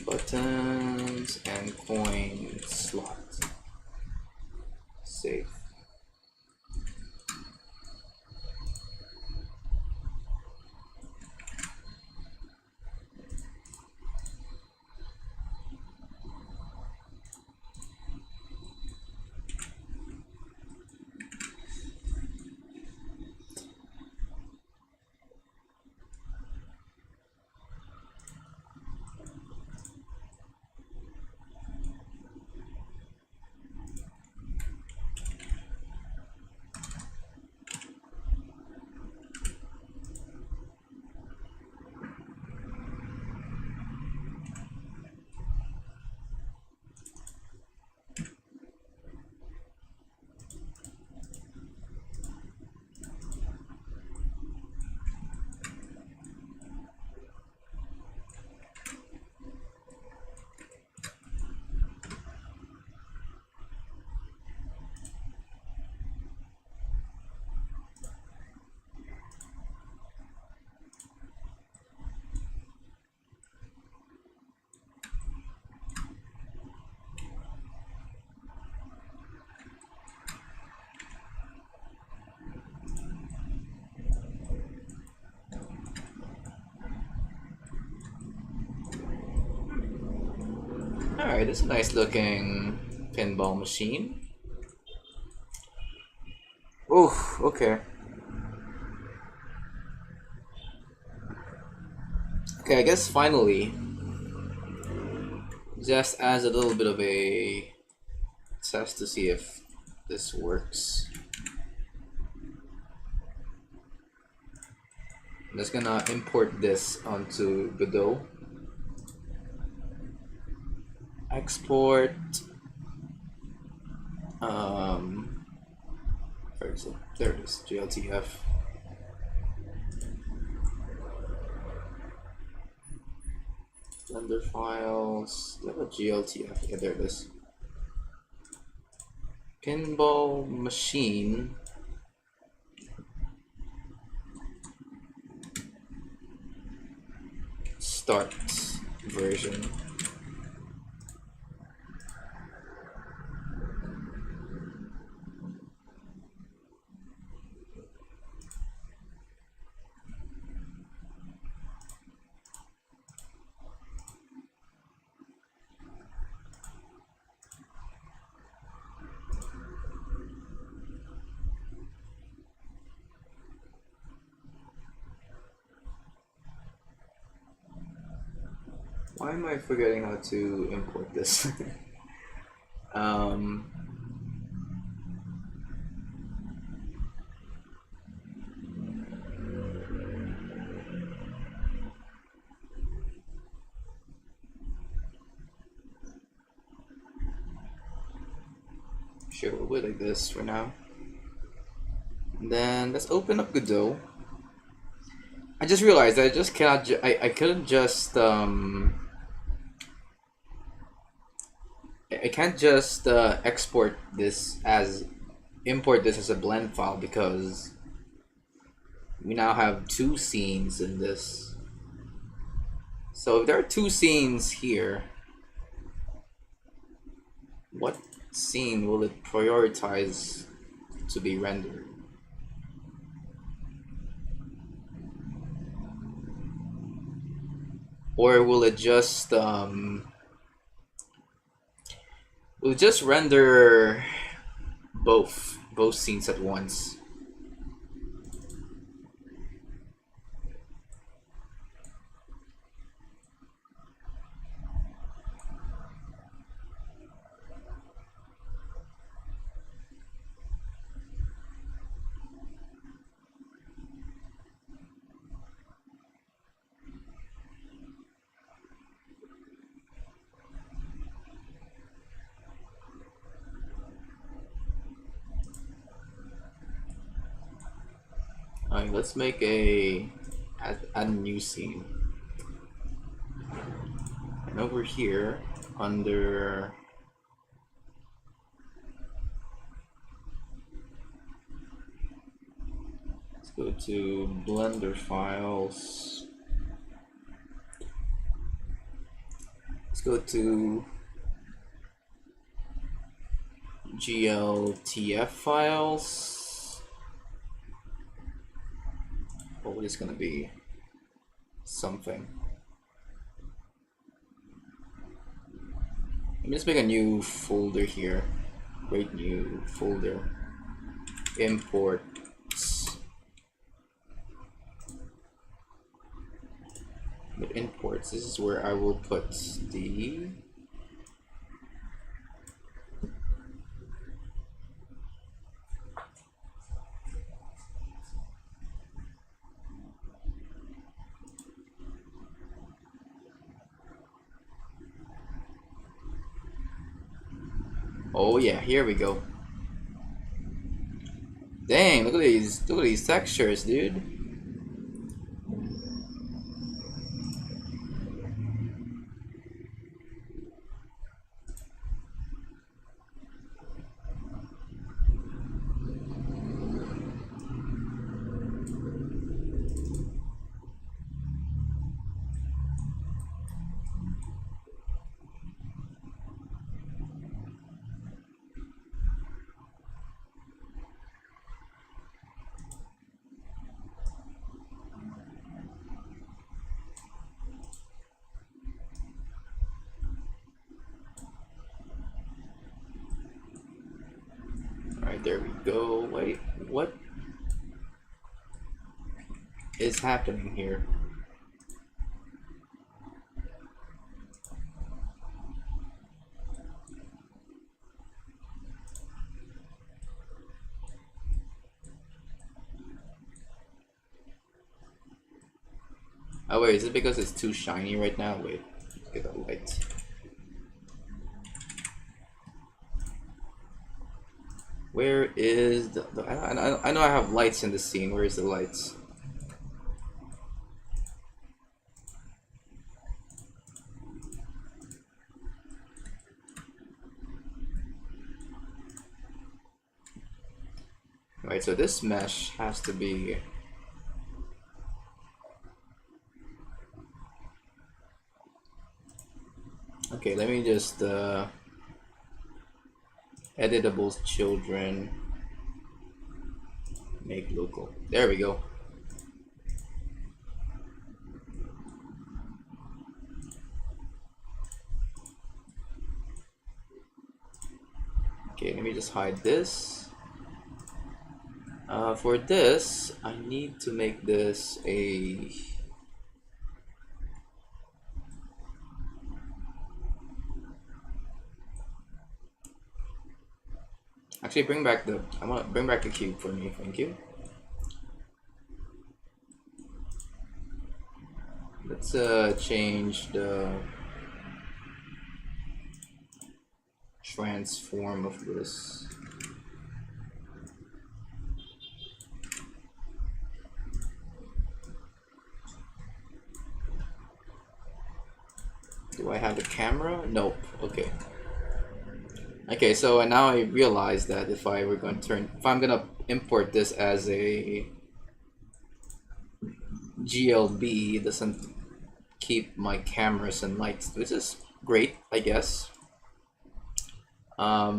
S1: Buttons and coin slot. Save. Alright, it's a nice looking pinball machine. Oh, okay. Okay, I guess finally, just as a little bit of a test to see if this works, I'm just gonna import this onto Godot. Export. Where is it? There it is. GLTF. Blender files. Do I have a GLTF? Yeah, there it is. Pinball machine. Start version. Why am I forgetting how to import this? Sure, we'll do like this for now. And then let's open up Godot. I just realized I just cannot. I couldn't just I can't just export this as import this as a blend file because we now have two scenes in this. So if there are two scenes here, what scene will it prioritize to be rendered? Or will it just render both scenes at once? Alright, let's make add a new scene. And over here, under let's go to Blender files. Let's go to GLTF files. Oh, it's gonna be something. Let me just make a new folder here. Create new folder. Imports. With imports, this is where I will put the oh yeah, here we go. Dang, look at these textures, dude. Alright, there we go. Wait, what is happening here? Oh wait, is it because it's too shiny right now? Wait, let's get a light. Where is the I know I have lights in the scene. Where is the lights? Right, so this mesh has to be okay. Let me just editable children make local. There we go. Okay, let me just hide this. For this, I need to make this a actually bring back the I want to bring back the cube for me, thank you. Let's change the transform of this. Do I have a camera? Nope. Okay. Okay, so now I realize that if I'm gonna import this as a GLB, it doesn't keep my cameras and lights, which is great, I guess. Let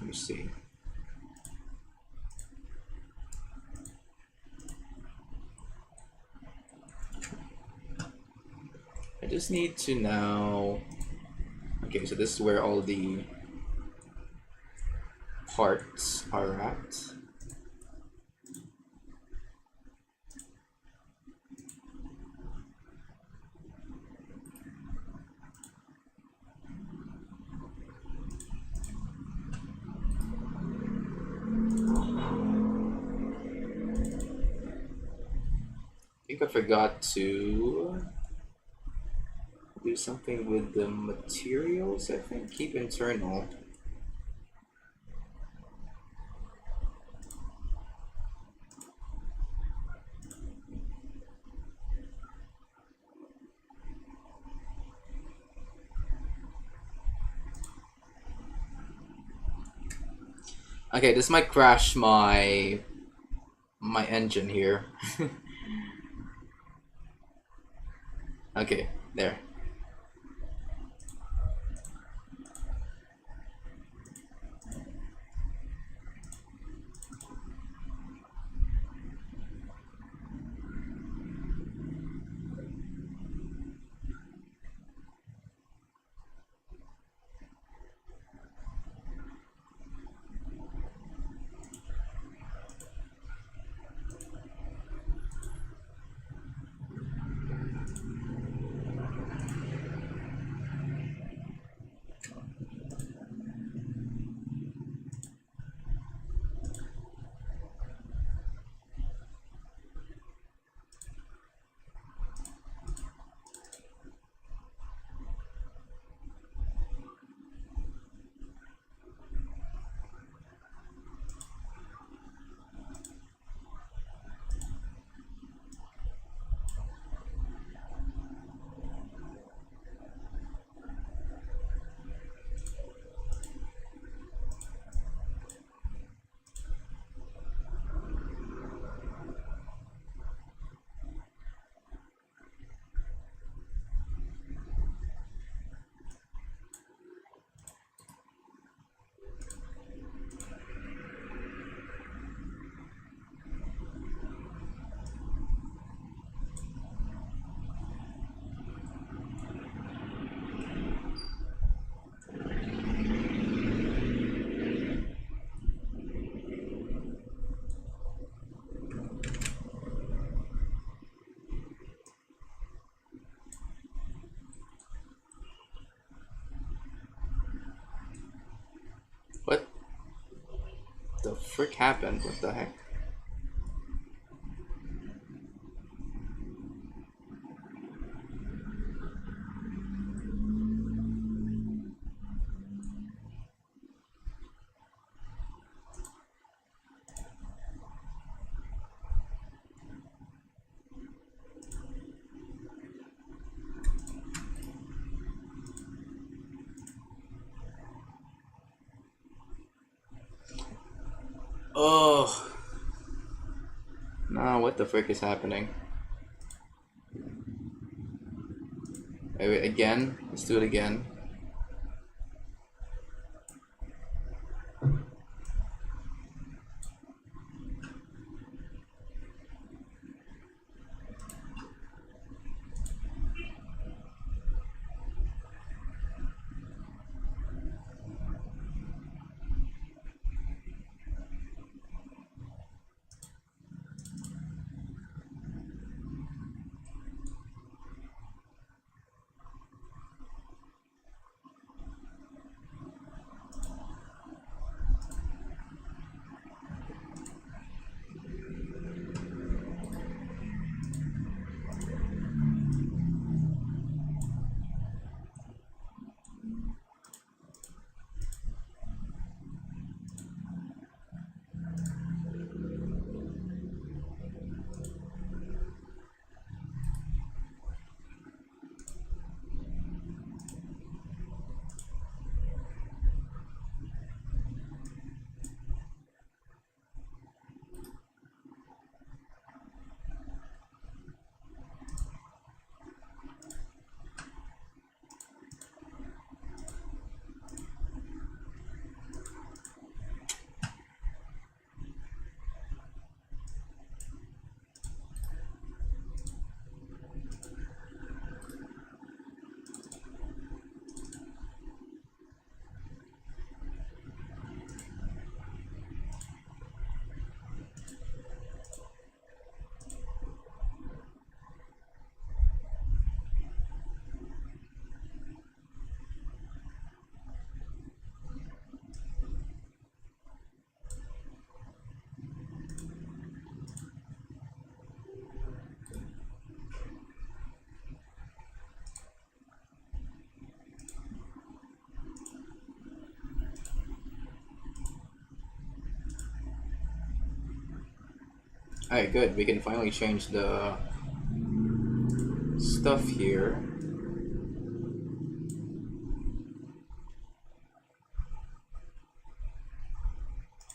S1: me see. I just need to now. Okay, so this is where all the parts are at. I think I forgot to do something with the materials. I think keep internal. Okay, this might crash my engine here. Okay, there. What the frick happened? What the heck? Oh, no, what the frick is happening? Wait, again? Let's do it again. Alright, good. We can finally change the stuff here.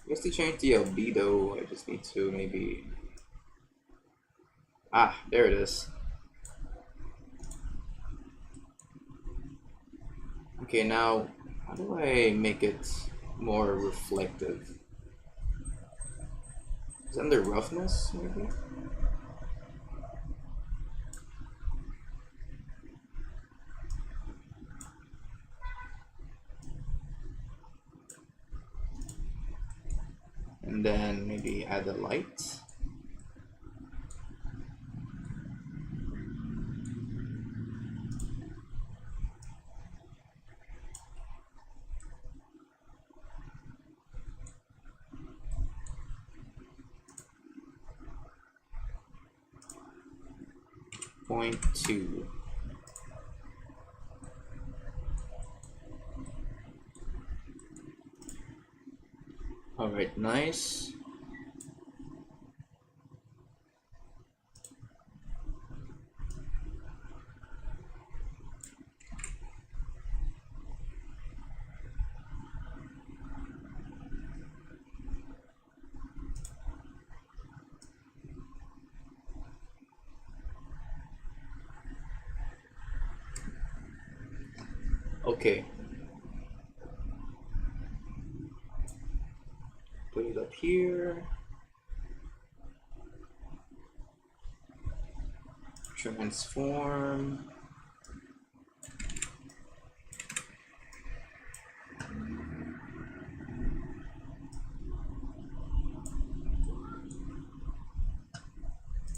S1: I guess to change the albedo, I just need to maybe... Ah, there it is. Okay, now, how do I make it more reflective? Is it under roughness, maybe? And then maybe add a light. Point 2. Alright, nice. Okay. Put it up here. Transform.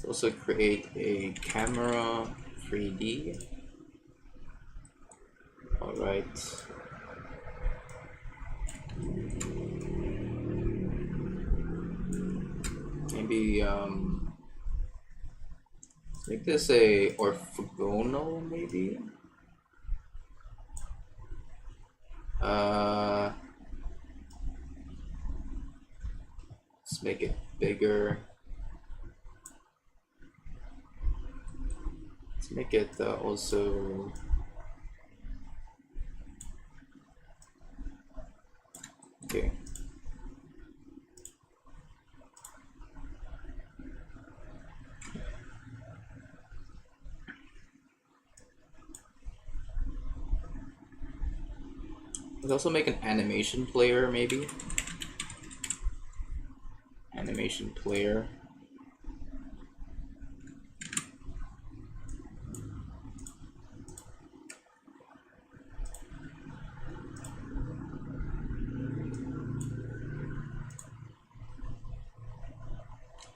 S1: Also create a camera 3D. Alright. Maybe make this a orthogonal, maybe. Let's make it bigger. Let's make it also. Okay. Let's also make an animation player, maybe. Animation player.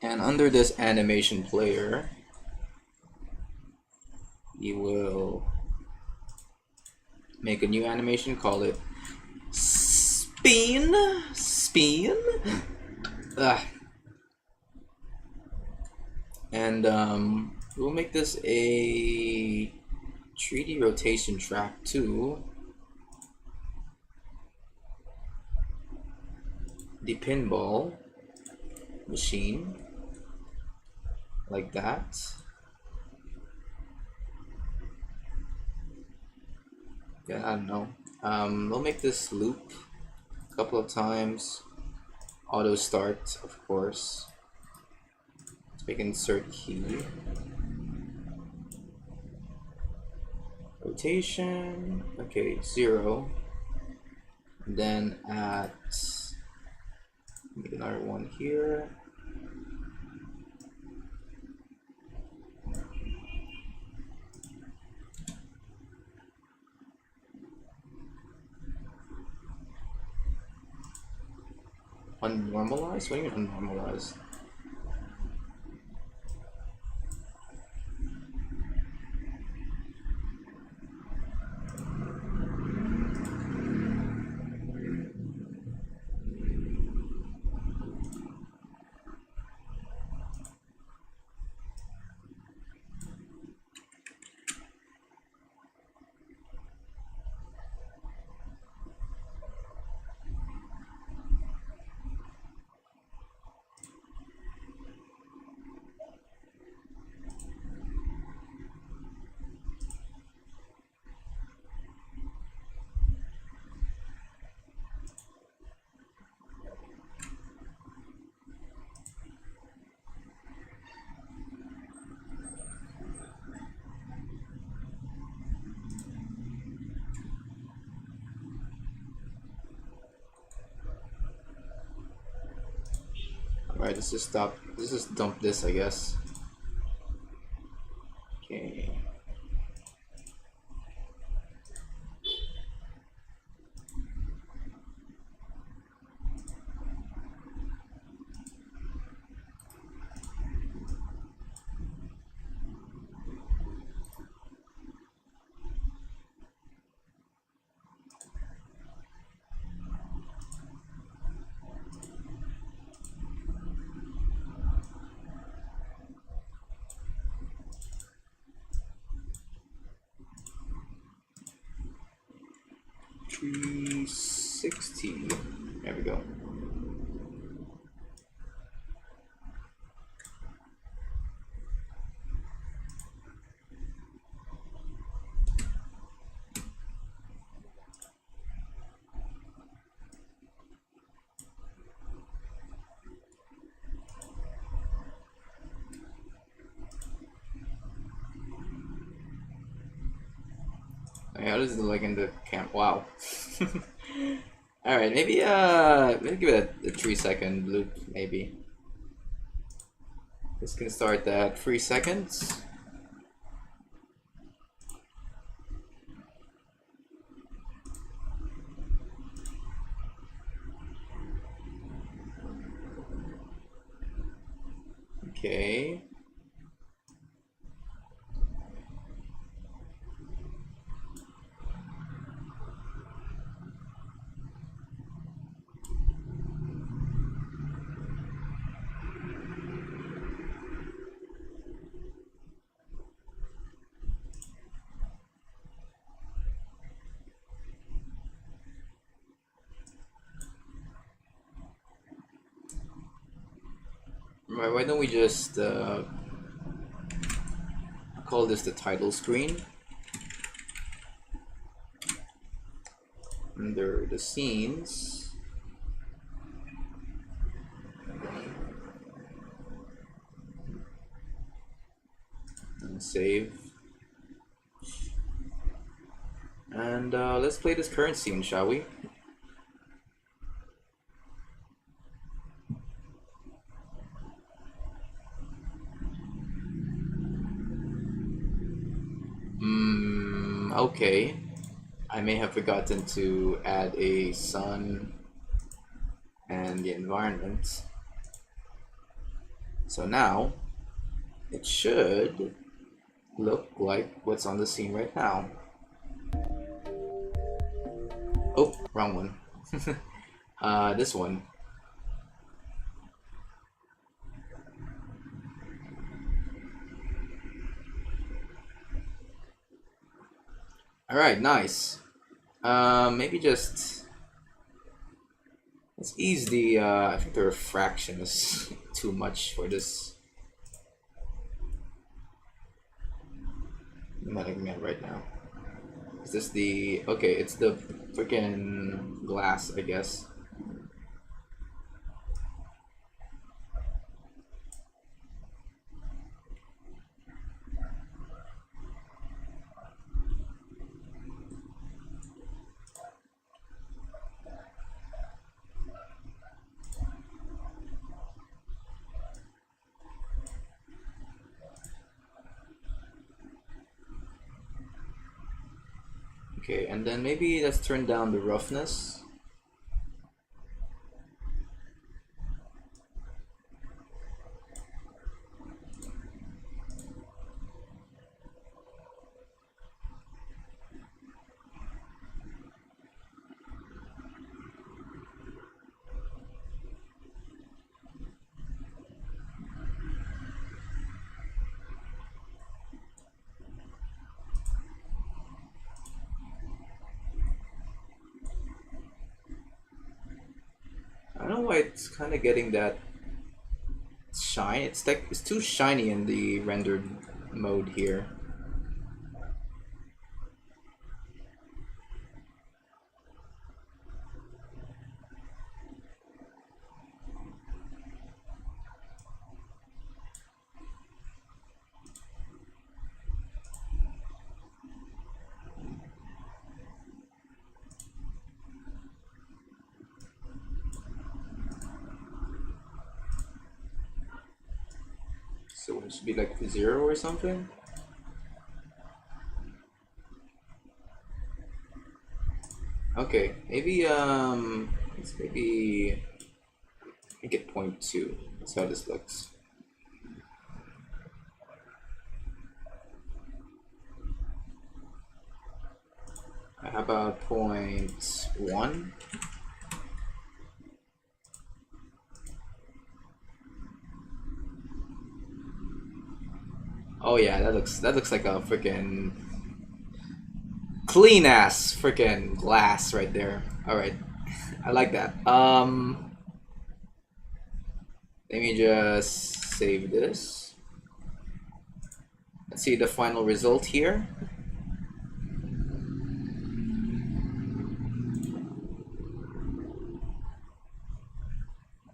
S1: And under this animation player, you will make a new animation, call it spin. And we'll make this a 3D rotation track to the pinball machine, like that. Yeah, I don't know. We'll make this loop a couple of times. Auto start, of course. Let's make insert key. Rotation. Okay, 0. And then at make another one here. Unnormalized? What do you mean unnormalized? Alright, let's just stop. Let's just dump this, I guess. Okay. $360. There we go. How does it look like in the camp? Wow. Alright, maybe give it a 3-second loop, maybe. This can start at 3 seconds. Okay. Right, why don't we just call this the title screen? Under the scenes. And save. And let's play this current scene, shall we? Okay. I may have forgotten to add a sun and the environment. So now it should look like what's on the scene right now. Oh, wrong one. This one. Alright, nice. Maybe just let's ease the I think the refraction is too much for this Metaman right now. Is this the okay, it's the freaking glass, I guess. Okay, and then maybe let's turn down the roughness. I don't know why it's kind of getting that shine. It's like it's too shiny in the rendered mode here. So it should be like 0 or something. Okay, maybe let's maybe make it 0.2. That's how this looks. How about 0.1? Oh yeah, that looks like a freaking clean ass freaking glass right there. All right, I like that. Let me just save this. Let's see the final result here.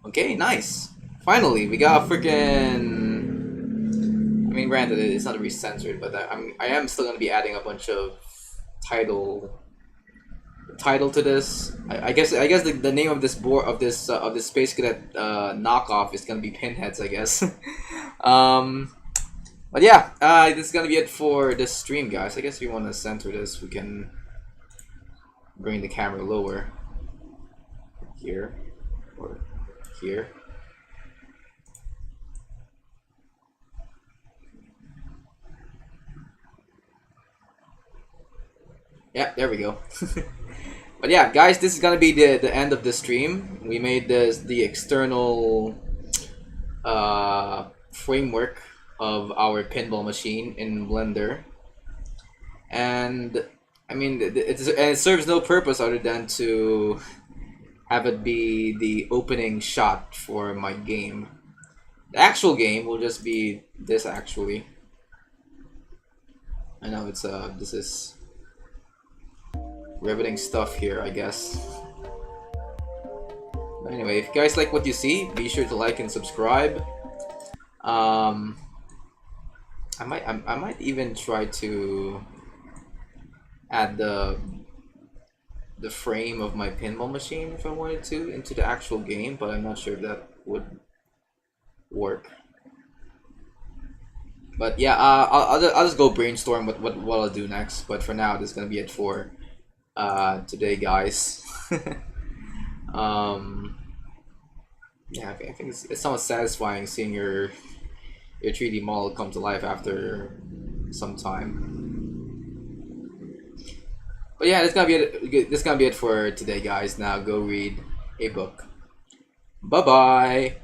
S1: Okay, nice. Finally, we got a freaking. I mean, granted, it's not really censored, but I am still gonna be adding a bunch of title to this. I guess the name of this board of this Space Cadet knockoff is gonna be Pinheads, I guess. But yeah, this is gonna be it for this stream, guys. I guess if you want to center this, we can bring the camera lower here or here. Yeah, there we go. But yeah, guys, this is gonna be the end of the stream. We made this the external framework of our pinball machine in Blender, and I mean it serves no purpose other than to have it be the opening shot for my game. The actual game will just be this actually. I know it's this is riveting stuff here, I guess. But anyway, if you guys like what you see, be sure to like and subscribe. I might even try to add the frame of my pinball machine if I wanted to into the actual game, but I'm not sure if that would work. But yeah, I'll just go brainstorm what I'll do next. But for now, this is gonna be it for today, guys. Yeah, I think it's somewhat satisfying seeing your 3D model come to life after some time. But yeah, this is gonna be it for today, guys. Now go read a book. Bye bye.